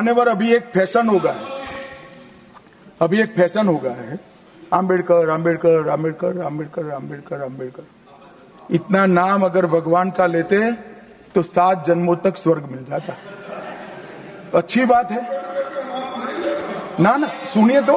मान्यवर, अभी एक फैशन हो गया है, आम्बेडकर आम्बेडकर आम्बेडकर आम्बेडकर आम्बेडकर आम्बेडकर। इतना नाम अगर भगवान का लेते तो 7 जन्मों तक स्वर्ग मिल जाता। अच्छी बात है ना? सुनिए तो।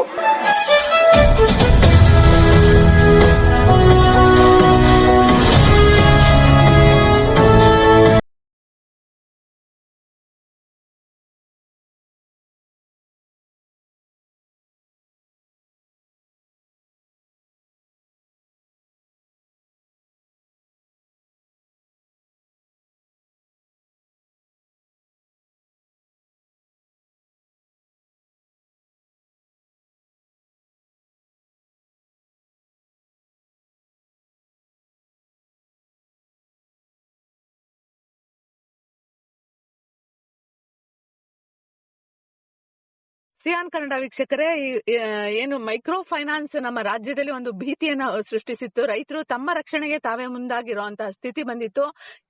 ಸಿಯಾನ್ ಕನ್ನಡ ವೀಕ್ಷಕರೇ, ಏನು ಮೈಕ್ರೋ ಫೈನಾನ್ಸ್ ನಮ್ಮ ರಾಜ್ಯದಲ್ಲಿ ಒಂದು ಭೀತಿಯನ್ನ ಸೃಷ್ಟಿಸಿತ್ತು. ರೈತರು ತಮ್ಮ ರಕ್ಷಣೆಗೆ ತಾವೇ ಮುಂದಾಗಿರುವಂತಹ ಸ್ಥಿತಿ ಬಂದಿತ್ತು.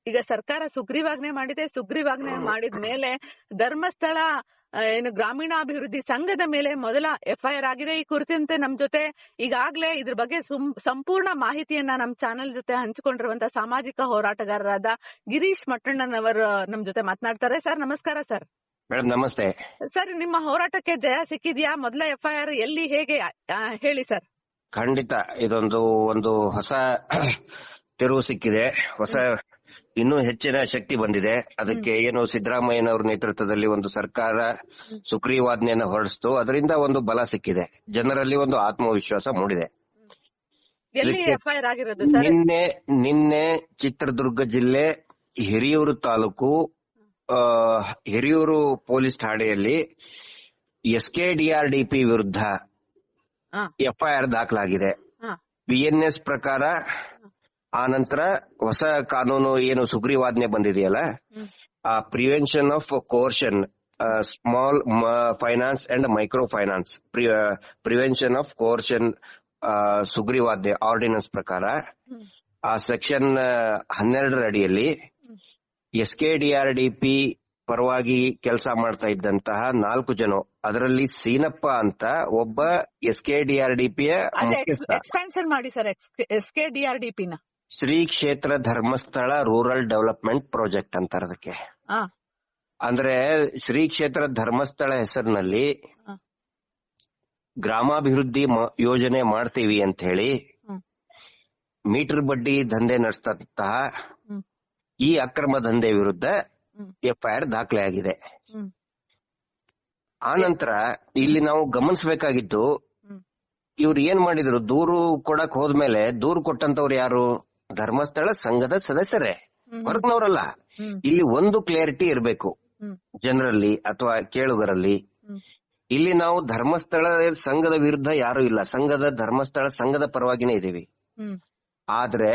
ಈಗ ಸರ್ಕಾರ ಸುಗ್ರೀವಾಜ್ಞೆ ಮಾಡಿದೆ. ಸುಗ್ರೀವಾಜ್ಞೆ ಮಾಡಿದ ಮೇಲೆ ಧರ್ಮಸ್ಥಳ ಏನು ಗ್ರಾಮೀಣಾಭಿವೃದ್ಧಿ ಸಂಘದ ಮೇಲೆ ಮೊದಲ FIR ಆಗಿದೆ. ಈ ಕುರಿತಂತೆ ನಮ್ ಜೊತೆ ಈಗಾಗಲೇ ಇದ್ರ ಬಗ್ಗೆ ಸಂಪೂರ್ಣ ಮಾಹಿತಿಯನ್ನ ನಮ್ ಚಾನೆಲ್ ಜೊತೆ ಹಂಚಿಕೊಂಡಿರುವಂತಹ ಸಾಮಾಜಿಕ ಹೋರಾಟಗಾರರಾದ ಗಿರೀಶ್ ಮಟ್ಟಣ್ಣನವರು ನಮ್ ಜೊತೆ ಮಾತನಾಡ್ತಾರೆ. ಸರ್ ನಮಸ್ಕಾರ. ಸರ್ ಮೇಡಮ್ ನಮಸ್ತೆ. ಸರ್, ನಿಮ್ಮ ಹೋರಾಟಕ್ಕೆ ಜಯ ಸಿಕ್ಕಿದ್ಯಾ? ಮೊದಲ FIR ಎಲ್ಲಿ, ಹೇಗೆ ಹೇಳಿ ಸರ್. ಖಂಡಿತ ಒಂದು ಹೊಸ ತಿರುವು ಸಿಕ್ಕಿದೆ, ಹೊಸ ಇನ್ನೂ ಹೆಚ್ಚಿನ ಶಕ್ತಿ ಬಂದಿದೆ. ಅದಕ್ಕೆ ಏನು ಸಿದ್ದರಾಮಯ್ಯನವರ ನೇತೃತ್ವದಲ್ಲಿ ಒಂದು ಸರ್ಕಾರ ಸುಗ್ರೀವಾಜ್ಞೆಯನ್ನು ಹೊರಡಿಸ್ತು. ಅದರಿಂದ ಒಂದು ಬಲ ಸಿಕ್ಕಿದೆ, ಜನರಲ್ಲಿ ಒಂದು ಆತ್ಮವಿಶ್ವಾಸ ಮೂಡಿದೆ. ಎಲ್ಲಿ FIR ಆಗಿರೋದು ಸರ್? ನಿನ್ನೆ ಚಿತ್ರದುರ್ಗ ಜಿಲ್ಲೆ ಹಿರಿಯೂರು ತಾಲೂಕು ಹಿರಿಯೂರು ಪೊಲೀಸ್ ಠಾಣೆಯಲ್ಲಿ SKDRDP ವಿರುದ್ಧ FIR ದಾಖಲಾಗಿದೆ. BNS ಪ್ರಕಾರ ಆ ನಂತರ ಹೊಸ ಕಾನೂನು ಏನು ಸುಗ್ರೀವಾಜ್ಞೆ ಬಂದಿದೆಯಲ್ಲ, ಆ prevention of coercion small finance and micro finance prevention of coercion ಸುಗ್ರೀವಾಜ್ಞೆ ಆರ್ಡಿನೆನ್ಸ್ ಪ್ರಕಾರ ಆ ಸೆಕ್ಷನ್ 12 ಅಡಿಯಲ್ಲಿ SKDRDP ಪರವಾಗಿ ಕೆಲಸ ಮಾಡ್ತಾ ಇದ್ದಂತಹ 4 ಜನ, ಅದರಲ್ಲಿ ಸೀನಪ್ಪ ಅಂತ ಒಬ್ಬ SKDRDP ಎಕ್ಸ್ಪಾನ್ಷನ್ ಮಾಡಿ ಸರ್. SKDRDP ನ ಶ್ರೀ ಕ್ಷೇತ್ರ ಧರ್ಮಸ್ಥಳ ರೂರಲ್ ಡೆವಲಪ್ಮೆಂಟ್ ಪ್ರಾಜೆಕ್ಟ್ ಅಂತಾರೆ ಅದಕ್ಕೆ. ಅಂದ್ರೆ ಶ್ರೀ ಕ್ಷೇತ್ರ ಧರ್ಮಸ್ಥಳ ಹೆಸರಿನಲ್ಲಿ ಗ್ರಾಮಾಭಿವೃದ್ಧಿ ಯೋಜನೆ ಮಾಡ್ತೀವಿ ಅಂತ ಹೇಳಿ ಮೀಟರ್ ಬಡ್ಡಿ ದಂಧೆ ನಡೆಸ್ತಂತಹ ಈ ಅಕ್ರಮ ದಂಧೆ ವಿರುದ್ಧ FIR ದಾಖಲೆ ಆಗಿದೆ. ಆನಂತರ ಇಲ್ಲಿ ನಾವು ಗಮನಿಸಬೇಕಾಗಿದ್ದು, ಇವ್ರು ಏನ್ ಮಾಡಿದ್ರು, ದೂರು ಕೊಡಕ್ ಹೋದ್ಮೇಲೆ ದೂರು ಕೊಟ್ಟಂತವ್ರು ಯಾರು? ಧರ್ಮಸ್ಥಳ ಸಂಘದ ಸದಸ್ಯರೇ, ಹೊರಗಿನವರಲ್ಲ. ಇಲ್ಲಿ ಒಂದು ಕ್ಲಾರಿಟಿ ಇರಬೇಕು ಜನರಲ್ಲಿ ಅಥವಾ ಕೇಳುಗರಲ್ಲಿ. ಇಲ್ಲಿ ನಾವು ಧರ್ಮಸ್ಥಳ ಸಂಘದ ವಿರುದ್ಧ ಯಾರು ಇಲ್ಲ, ಧರ್ಮಸ್ಥಳ ಸಂಘದ ಪರವಾಗಿನೇ ಇದೀವಿ. ಆದ್ರೆ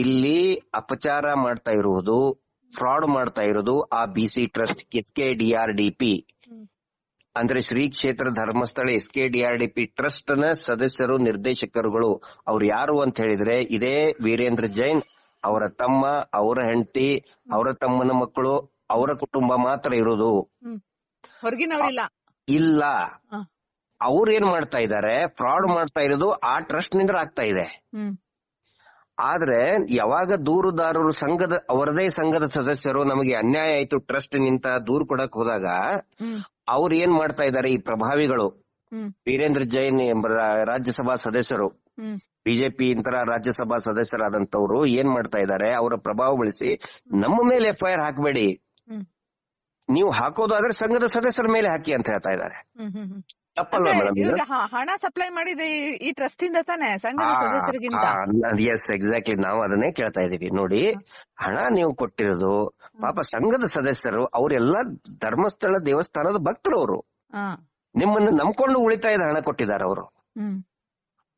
ಇಲ್ಲಿ ಅಪಚಾರ ಮಾಡ್ತಾ ಇರುವುದು, ಫ್ರಾಡ್ ಮಾಡ್ತಾ ಇರೋದು ಆ BC ಟ್ರಸ್ಟ್ SKDRDP ಅಂದ್ರೆ ಶ್ರೀ ಕ್ಷೇತ್ರ ಧರ್ಮಸ್ಥಳ SKDRDP ಟ್ರಸ್ಟ್ ನ ಸದಸ್ಯರು, ನಿರ್ದೇಶಕರುಗಳು. ಅವ್ರು ಯಾರು ಅಂತ ಹೇಳಿದ್ರೆ, ಇದೇ ವೀರೇಂದ್ರ ಜೈನ್, ಅವರ ತಮ್ಮ, ಅವರ ಹೆಂಡತಿ, ಅವರ ತಮ್ಮನ ಮಕ್ಕಳು, ಅವರ ಕುಟುಂಬ ಮಾತ್ರ ಇರೋದು, ಹೊರಗಿನವರಿಲ್ಲ. ಇಲ್ಲ, ಅವ್ರು ಏನ್ ಮಾಡ್ತಾ ಇದ್ದಾರೆ, ಫ್ರಾಡ್ ಮಾಡ್ತಾ ಇರೋದು ಆ ಟ್ರಸ್ಟ್ ನಿಂದ ಆಗ್ತಾ ಇದೆ. ಆದ್ರೆ ಯಾವಾಗ ದೂರುದಾರರು ಅವರದೇ ಸಂಘದ ಸದಸ್ಯರು ನಮಗೆ ಅನ್ಯಾಯ ಆಯ್ತು ಟ್ರಸ್ಟ್ ನಿಂತ ದೂರು ಕೊಡಕ್ ಹೋದಾಗ ಅವ್ರು ಏನ್ ಮಾಡ್ತಾ ಇದ್ದಾರೆ, ಈ ಪ್ರಭಾವಿಗಳು ವೀರೇಂದ್ರ ಜೈನ್ ಎಂಬ ರಾಜ್ಯಸಭಾ ಸದಸ್ಯರು, ಬಿಜೆಪಿ ಇಂತರ ರಾಜ್ಯಸಭಾ ಸದಸ್ಯರಾದಂತವ್ರು ಏನ್ ಮಾಡ್ತಾ ಇದ್ದಾರೆ, ಅವರ ಪ್ರಭಾವ ಬಳಸಿ ನಮ್ಮ ಮೇಲೆ FIR ಹಾಕಬೇಡಿ, ನೀವು ಹಾಕೋದಾದ್ರೆ ಸಂಘದ ಸದಸ್ಯರ ಮೇಲೆ ಹಾಕಿ ಅಂತ ಹೇಳ್ತಾ ಇದ್ದಾರೆ. ತಪ್ಪಲ್ಲ ಮೇಡಮ್? ಹಣ ಸಪ್ಲೈ ಮಾಡಿದೆ ಈ ಟ್ರಸ್ಟ್ ಇಂದ ತಾನೆ, ಸಂಘದ ಸದಸ್ಯರಿಗಿಂತ. ಎಸ್, ಎಕ್ಸಾಕ್ಟ್ಲಿ, ನಾವು ಅದನ್ನೇ ಕೇಳ್ತಾ ಇದೀವಿ. ನೋಡಿ, ಹಣ ನೀವು ಕೊಟ್ಟಿರೋದು ಪಾಪ ಸಂಘದ ಸದಸ್ಯರು, ಅವರೆಲ್ಲ ಧರ್ಮಸ್ಥಳ ದೇವಸ್ಥಾನದ ಭಕ್ತರು. ಅವರು ನಿಮ್ಮನ್ನು ನಂಬ್ಕೊಂಡು ಉಳಿತಾಯದ ಹಣ ಕೊಟ್ಟಿದ್ದಾರೆ. ಅವರು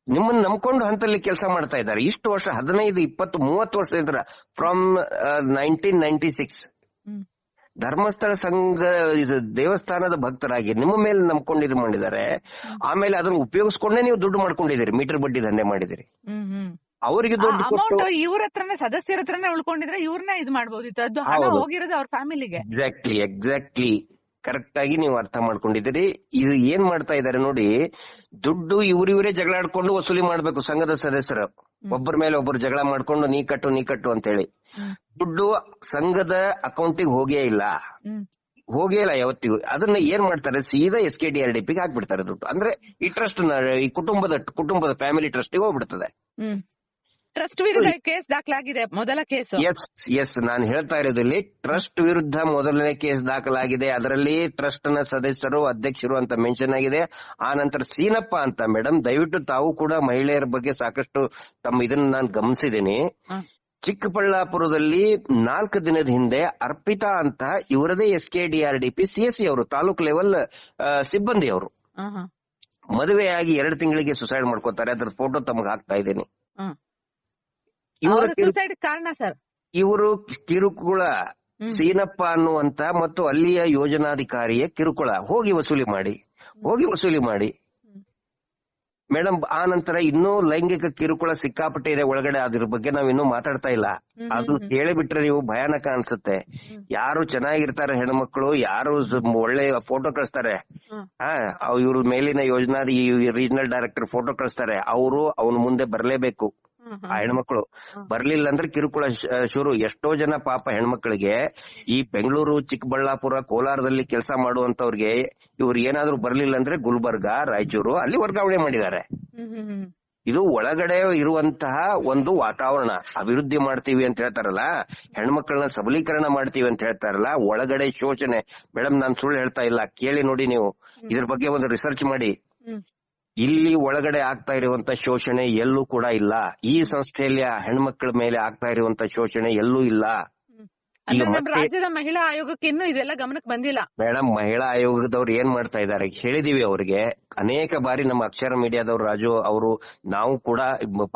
ನಿಮ್ಮನ್ನು ನಂಬ್ಕೊಂಡು ಹಂತಲ್ಲಿ ಕೆಲಸ ಮಾಡ್ತಾ ಇದ್ದಾರೆ. ಇಷ್ಟು ವರ್ಷ, 15, 20, 30 ವರ್ಷದಿಂದ, ಫ್ರಮ್ 1996 ಧರ್ಮಸ್ಥಳ ಸಂಘ ದೇವಸ್ಥಾನದ ಭಕ್ತರಾಗಿ ನಿಮ್ಮ ಮೇಲೆ ನಂಬ್ಕೊಂಡು ಇದು ಮಾಡಿದ್ದಾರೆ. ಆಮೇಲೆ ಅದನ್ನ ಉಪಯೋಗಿಸ್ಕೊಂಡೇ ನೀವು ದುಡ್ಡು ಮಾಡ್ಕೊಂಡಿದ್ದೀರಿ, ಮೀಟರ್ ಬಡ್ಡಿ ದಂಧೆ ಮಾಡಿದಿರಿ. ಅವರಿಗೆ ದುಡ್ಡು ಅಮೌಂಟ್ ಇವ್ರ ಹತ್ರನೇ, ಸದಸ್ಯರ ಹತ್ರನೇ ಉಳ್ಕೊಂಡಿದ್ರೆ ಇವ್ರನ್ನ ಇದು ಮಾಡಬಹುದಿತ್ತು. ಅದು ಹಣ ಹೋಗಿರೋದು ಅವ್ರ ಫ್ಯಾಮಿಲಿಗೆ. ಎಕ್ಸಾಕ್ಟ್ಲಿ. ಕರೆಕ್ಟ್ ಆಗಿ ನೀವು ಅರ್ಥ ಮಾಡ್ಕೊಂಡಿದ್ದೀರಿ. ಇದು ಏನ್ ಮಾಡ್ತಾ ಇದ್ದಾರೆ ನೋಡಿ, ದುಡ್ಡು ಇವರೇ ಜಗಳ ಆಡ್ಕೊಂಡು ವಸೂಲಿ ಮಾಡ್ಬೇಕು. ಸಂಘದ ಸದಸ್ಯರು ಒಬ್ಬರ ಮೇಲೆ ಒಬ್ಬರು ಜಗಳ ಮಾಡ್ಕೊಂಡು ನೀ ಕಟ್ಟು ಅಂತ ಹೇಳಿ ದುಡ್ಡು ಸಂಘದ ಅಕೌಂಟಿಗೆ ಹೋಗೇ ಇಲ್ಲ ಯಾವತ್ತಿಗೂ. ಅದನ್ನ ಏನ್ ಮಾಡ್ತಾರೆ, ಸೀದಾ SKDRDP ಗೆ ಹಾಕ್ಬಿಡ್ತಾರೆ ದುಡ್ಡು. ಅಂದ್ರೆ ಈ ಟ್ರಸ್ಟ್ ಈ ಕುಟುಂಬದ ಫ್ಯಾಮಿಲಿ ಟ್ರಸ್ಟಿಗೆ ಹೋಗ್ಬಿಡ್ತದೆ. ಟ್ರಸ್ಟ್ ವಿರುದ್ಧ ಕೇಸ್ ದಾಖಲಾಗಿದೆ, ಮೊದಲ ಕೇಸ್. ಎಸ್ ನಾನು ಹೇಳ್ತಾ ಇರೋದ್ರಲ್ಲಿ ಟ್ರಸ್ಟ್ ವಿರುದ್ಧ ಮೊದಲನೇ ಕೇಸ್ ದಾಖಲಾಗಿದೆ. ಅದರಲ್ಲಿ ಟ್ರಸ್ಟ್ ನ ಸದಸ್ಯರು, ಅಧ್ಯಕ್ಷರು ಅಂತ ಮೆನ್ಷನ್ ಆಗಿದೆ. ಆ ನಂತರ ಸೀನಪ್ಪ ಅಂತ. ಮೇಡಮ್ ದಯವಿಟ್ಟು ತಾವು ಕೂಡ ಮಹಿಳೆಯರ ಬಗ್ಗೆ ಸಾಕಷ್ಟು ತಮ್ಮ ಇದನ್ನ ನಾನು ಗಮನಿಸಿದ್ದೀನಿ. ಚಿಕ್ಕಬಳ್ಳಾಪುರದಲ್ಲಿ 4 ದಿನದ ಹಿಂದೆ ಅರ್ಪಿತಾ ಅಂತ ಇವರದೇ SKDRDP CSE ಅವರು, ತಾಲೂಕ್ ಲೆವೆಲ್ ಸಿಬ್ಬಂದಿ ಅವರು, ಮದುವೆಯಾಗಿ 2 ತಿಂಗಳಿಗೆ ಸುಸೈಡ್ ಮಾಡ್ಕೋತಾರೆ. ಅದ್ರ ಫೋಟೋ ತಮಗೆ ಹಾಕ್ತಾ ಇದ್ದೀನಿ. ಸುಸೈಡ್ ಕಾರಣ ಸರ್, ಇವರು ಕಿರುಕುಳ ಸೀನಪ್ಪ ಅನ್ನುವಂತ ಮತ್ತು ಅಲ್ಲಿಯ ಯೋಜನಾಧಿಕಾರಿಯ ಕಿರುಕುಳ ಹೋಗಿ ವಸೂಲಿ ಮಾಡಿ ಮೇಡಮ್. ಆ ನಂತರ ಇನ್ನೂ ಲೈಂಗಿಕ ಕಿರುಕುಳ ಸಿಕ್ಕಾಪಟ್ಟೆ ಇದೆ ಒಳಗಡೆ. ಅದ್ರ ಬಗ್ಗೆ ನಾವ್ ಇನ್ನೂ ಮಾತಾಡ್ತಾ ಇಲ್ಲ. ಅದು ಕೇಳಿಬಿಟ್ರೆ ನೀವು ಭಯಾನಕ ಅನ್ಸುತ್ತೆ. ಯಾರು ಚೆನ್ನಾಗಿರ್ತಾರೆ ಹೆಣ್ಮಕ್ಳು, ಯಾರು ಒಳ್ಳೆ ಫೋಟೋ ಕಳಿಸ್ತಾರೆ, ಇವ್ರ ಮೇಲಿನ ಯೋಜನಾದಿ ರೀಜನಲ್ ಡೈರೆಕ್ಟರ್ ಫೋಟೋ ಕಳಿಸ್ತಾರೆ, ಅವರು ಅವನ ಮುಂದೆ ಬರ್ಲೇಬೇಕು. ಆ ಹೆಣ್ಮಕ್ಳು ಬರ್ಲಿಲ್ಲ ಅಂದ್ರೆ ಕಿರುಕುಳ ಶುರು. ಎಷ್ಟೋ ಜನ ಪಾಪ ಹೆಣ್ಮಕ್ಳಿಗೆ ಈ ಬೆಂಗಳೂರು, ಚಿಕ್ಕಬಳ್ಳಾಪುರ, ಕೋಲಾರದಲ್ಲಿ ಕೆಲಸ ಮಾಡುವಂತವ್ರಿಗೆ ಇವ್ರು ಏನಾದ್ರು ಬರ್ಲಿಲ್ಲ ಅಂದ್ರೆ ಗುಲ್ಬರ್ಗ, ರಾಯಚೂರು ಅಲ್ಲಿ ವರ್ಗಾವಣೆ ಮಾಡಿದ್ದಾರೆ. ಇದು ಒಳಗಡೆ ಇರುವಂತಹ ಒಂದು ವಾತಾವರಣ. ಅಭಿವೃದ್ಧಿ ಮಾಡ್ತೀವಿ ಅಂತ ಹೇಳ್ತಾರಲ್ಲ, ಹೆಣ್ಮಕ್ಳನ್ನ ಸಬಲೀಕರಣ ಮಾಡ್ತೀವಿ ಅಂತ ಹೇಳ್ತಾರಲ್ಲ, ಒಳಗಡೆ ಶೋಷಣೆ. ಮೇಡಮ್ ನಾನ್ ಸುಳ್ಳು ಹೇಳ್ತಾ ಇಲ್ಲ, ಕೇಳಿ ನೋಡಿ ನೀವು. ಇದ್ರ ಬಗ್ಗೆ ಒಂದು ರಿಸರ್ಚ್ ಮಾಡಿ. ಇಲ್ಲಿ ಒಳಗಡೆ ಆಗ್ತಾ ಇರುವಂತ ಶೋಷಣೆ ಎಲ್ಲೂ ಕೂಡ ಇಲ್ಲ. ಈ ಸಂಸ್ಥೆಯಲ್ಲಿ ಹೆಣ್ಮಕ್ಳ ಮೇಲೆ ಆಗ್ತಾ ಇರುವಂತ ಶೋಷಣೆ ಎಲ್ಲೂ ಇಲ್ಲ. ರಾಜ್ಯದ ಮಹಿಳಾ ಆಯೋಗಕ್ಕೆ ಇನ್ನೂ ಇದೆಲ್ಲ ಗಮನಕ್ಕೆ ಬಂದಿಲ್ಲ. ಮೇಡಮ್ ಮಹಿಳಾ ಆಯೋಗದವ್ರು ಏನ್ ಮಾಡ್ತಾ ಇದ್ದಾರೆ ಹೇಳಿದೀವಿ ಅವ್ರಿಗೆ ಅನೇಕ ಬಾರಿ. ನಮ್ಮ ಅಕ್ಷರ ಮೀಡಿಯಾದವ್ರು ರಾಜು ಅವರು, ನಾವು ಕೂಡ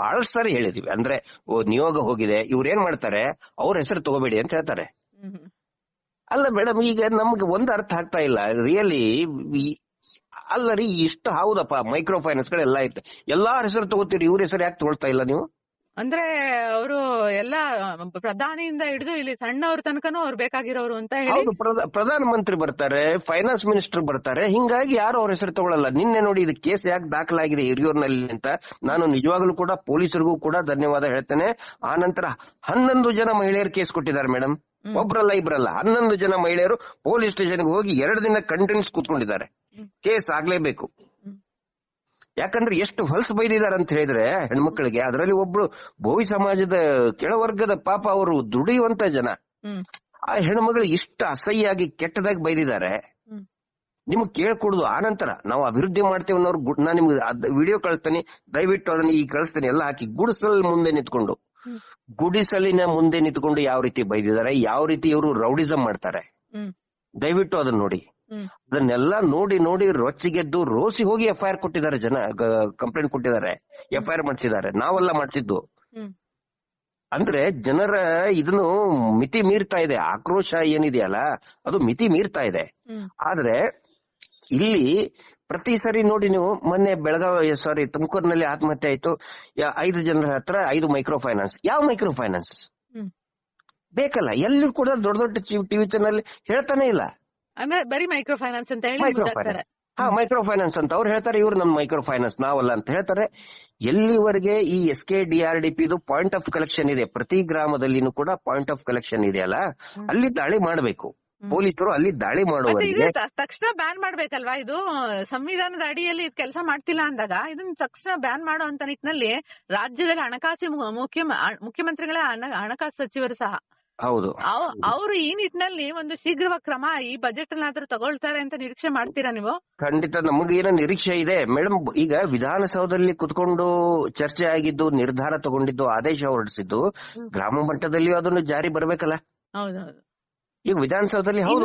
ಬಹಳಷ್ಟು ಸಾರಿ ಹೇಳಿದೀವಿ. ಅಂದ್ರೆ ನಿಯೋಗ ಹೋಗಿದೆ, ಇವ್ರು ಏನ್ ಮಾಡ್ತಾರೆ, ಅವ್ರ ಹೆಸರು ತಗೋಬೇಡಿ ಅಂತ ಹೇಳ್ತಾರೆ. ಅಲ್ಲ ಮೇಡಮ್, ಈಗ ನಮ್ಗೆ ಒಂದು ಅರ್ಥ ಆಗ್ತಾ ಇಲ್ಲ ರಿಯಲಿ. ಅಲ್ಲ ರೀ, ಇಷ್ಟು ಹೌದಪ್ಪ, ಮೈಕ್ರೋ ಫೈನಾನ್ಸ್ ಗಳೆಲ್ಲ ಇರುತ್ತೆ, ಎಲ್ಲಾರ ಹೆಸರು ತಗೋತೀರಿ, ಇವ್ರ ಹೆಸರು ಯಾಕೆ ತಗೊಳ್ತಾ ಇಲ್ಲ ನೀವು? ಅಂದ್ರೆ ಅವರು ಎಲ್ಲ ಪ್ರಧಾನಿಯಿಂದ ಹಿಡಿದು ಇಲ್ಲಿ ಸಣ್ಣವ್ರ ತನಕನೂ ಅವ್ರು ಬೇಕಾಗಿರೋರು ಅಂತ ಹೇಳಿ. ಪ್ರಧಾನ ಮಂತ್ರಿ ಬರ್ತಾರೆ, ಫೈನಾನ್ಸ್ ಮಿನಿಸ್ಟರ್ ಬರ್ತಾರೆ, ಹಿಂಗಾಗಿ ಯಾರು ಅವ್ರ ಹೆಸರು ತಗೊಳ್ಳಲ್ಲ. ನಿನ್ನೆ ನೋಡಿ ಇದು ಕೇಸ್ ಯಾಕೆ ದಾಖಲಾಗಿದೆ ಹಿರಿಯೂರಿನಲ್ಲಿ ಅಂತ. ನಾನು ನಿಜವಾಗ್ಲೂ ಕೂಡ ಪೊಲೀಸರಿಗೂ ಕೂಡ ಧನ್ಯವಾದ ಹೇಳ್ತೇನೆ. ಆ ನಂತರ 11 ಜನ ಮಹಿಳೆಯರು ಕೇಸ್ ಕೊಟ್ಟಿದ್ದಾರೆ ಮೇಡಮ್. ಒಬ್ರಲ್ಲ ಇಬ್ರಲ್ಲ, 11 ಜನ ಮಹಿಳೆಯರು ಪೊಲೀಸ್ ಸ್ಟೇಷನ್ಗೆ ಹೋಗಿ 2 ದಿನ ಕಂಟಿನ್ಯೂಸ್ ಕೂತ್ಕೊಂಡಿದ್ದಾರೆ. ಕೇಸ್ ಆಗ್ಲೇಬೇಕು. ಯಾಕಂದ್ರೆ ಎಷ್ಟು ಹೊಲಸು ಬೈದಿದ್ದಾರೆ ಅಂತ ಹೇಳಿದ್ರೆ ಹೆಣ್ಮಕ್ಳಿಗೆ. ಅದರಲ್ಲಿ ಒಬ್ರು ಭೋವಿ ಸಮಾಜದ ಕೆಳವರ್ಗದ ಪಾಪ, ಅವರು ದುಡಿಯುವಂತ ಜನ, ಆ ಹೆಣ್ಮಗಳು ಇಷ್ಟು ಅಸಹ್ಯಾಗಿ ಕೆಟ್ಟದಾಗಿ ಬೈದಿದ್ದಾರೆ. ನಿಮ್ಗೆ ಕೇಳ್ಕೊಡುದು. ಆ ನಂತರ ನಾವು ಅಭಿವೃದ್ಧಿ ಮಾಡ್ತೇವೆ ಅನ್ನೋರು, ನಾನು ನಿಮ್ಗೆ ವಿಡಿಯೋ ಕಳಿಸ್ತೇನೆ, ದಯವಿಟ್ಟು ಅದನ್ನ ಈಗ ಕಳಿಸ್ತೇನೆ, ಎಲ್ಲ ಹಾಕಿ. ಗುಡಿಸಲಿನ ಮುಂದೆ ನಿಂತ್ಕೊಂಡು ಯಾವ ರೀತಿ ಬೈದಿದ್ದಾರೆ, ಯಾವ ರೀತಿ ಇವರು ರೌಡಿಸಂ ಮಾಡ್ತಾರೆ, ದಯವಿಟ್ಟು ಅದನ್ನ ನೋಡಿ. ಅದನ್ನೆಲ್ಲ ನೋಡಿ ರೊಚ್ಚಿಗೆದ್ದು ರೋಸಿ ಹೋಗಿ FIR ಕೊಟ್ಟಿದ್ದಾರೆ ಜನ, ಕಂಪ್ಲೇಂಟ್ ಕೊಟ್ಟಿದ್ದಾರೆ, FIR ಮಾಡಿಸಿದ್ದಾರೆ. ನಾವೆಲ್ಲ ಮಾಡ್ತಿದ್ದು. ಅಂದ್ರೆ ಜನರ ಇದನ್ನು ಮಿತಿ ಮೀರ್ತಾ ಇದೆ. ಆಕ್ರೋಶ ಏನಿದೆಯಲ್ಲ ಅದು ಮಿತಿ ಮೀರ್ತಾ ಇದೆ. ಆದ್ರೆ ಇಲ್ಲಿ ಪ್ರತಿ ಸರಿ ನೋಡಿ ನೀವು, ಮೊನ್ನೆ ತುಮಕೂರಿನಲ್ಲಿ ಆತ್ಮಹತ್ಯೆ ಆಯ್ತು. 5 ಜನರ ಹತ್ರ 5 ಮೈಕ್ರೋ ಫೈನಾನ್ಸ್. ಯಾವ ಮೈಕ್ರೋ ಫೈನಾನ್ಸ್ ಬೇಕಲ್ಲ? ಎಲ್ಲೂ ಕೂಡ ದೊಡ್ಡ ದೊಡ್ಡ ಟಿವಿ ಚಾನಲ್ ಹೇಳ್ತಾನೆ ಇಲ್ಲ. ಅಂದ್ರೆ ಬರೀ ಮೈಕ್ರೋ ಫೈನಾನ್ಸ್ ಅಂತ ಹೇಳಿ ಮೈಕ್ರೋ ಫೈನಾನ್ಸ್ ಅಂತ ಅವ್ರು ಹೇಳ್ತಾರೆ, ಇವ್ರು ನಮ್ ಮೈಕ್ರೋ ಫೈನಾನ್ಸ್ ನಾವಲ್ಲ ಅಂತ ಹೇಳ್ತಾರೆ. ಎಲ್ಲಿವರೆಗೆ ಈ SKDRDP ಪಾಯಿಂಟ್ ಆಫ್ ಕಲೆಕ್ಷನ್ ಇದೆ, ಪ್ರತಿ ಗ್ರಾಮದಲ್ಲಿನೂ ಕೂಡ ಪಾಯಿಂಟ್ ಆಫ್ ಕಲೆಕ್ಷನ್ ಇದೆಯಲ್ಲ, ಅಲ್ಲಿ ದಾಳಿ ಮಾಡಬೇಕು. ಪೊಲೀಸರು ಅಲ್ಲಿ ದಾಳಿ ಮಾಡುವವರಿಗೆ ತಕ್ಷಣ ಬ್ಯಾನ್ ಮಾಡ್ಬೇಕಲ್ವಾ? ಇದು ಸಂವಿಧಾನದ ಅಡಿಯಲ್ಲಿ ಕೆಲಸ ಮಾಡ್ತಿಲ್ಲ ಅಂದಾಗ ಇದನ್ನ ತಕ್ಷಣ ಬ್ಯಾನ್ ಮಾಡುವಂತ ನಿಟ್ಟಿನಲ್ಲಿ ರಾಜ್ಯದಲ್ಲಿ ಹಣಕಾಸು ಮುಖ್ಯಮಂತ್ರಿಗಳೇ ಹಣಕಾಸು ಸಚಿವರು ಸಹ ಹೌದು. ಅವರು ಈ ನಿಟ್ಟಿನಲ್ಲಿ ಒಂದು ಶೀಘ್ರ ಕ್ರಮ ಈ ಬಜೆಟ್ ಅಲ್ಲಾದ್ರೂ ತಗೊಳ್ತಾರೆ ಅಂತ ನಿರೀಕ್ಷೆ ಮಾಡ್ತೀರಾ ನೀವು? ಖಂಡಿತ ನಮಗೇನೋ ನಿರೀಕ್ಷೆ ಇದೆ ಮೇಡಮ್. ಈಗ ವಿಧಾನಸೌಧದಲ್ಲಿ ಕುತ್ಕೊಂಡು ಚರ್ಚೆ ಆಗಿದ್ದು, ನಿರ್ಧಾರ ತಗೊಂಡಿದ್ದು, ಆದೇಶ ಹೊರಡಿಸಿದ್ದು, ಗ್ರಾಮ ಮಟ್ಟದಲ್ಲಿಯೂ ಅದನ್ನು ಜಾರಿ ಬರ್ಬೇಕಲ್ಲ. ಹೌದೌದು. ಈಗ ವಿಧಾನಸೌಧದಲ್ಲಿ ಹೌದು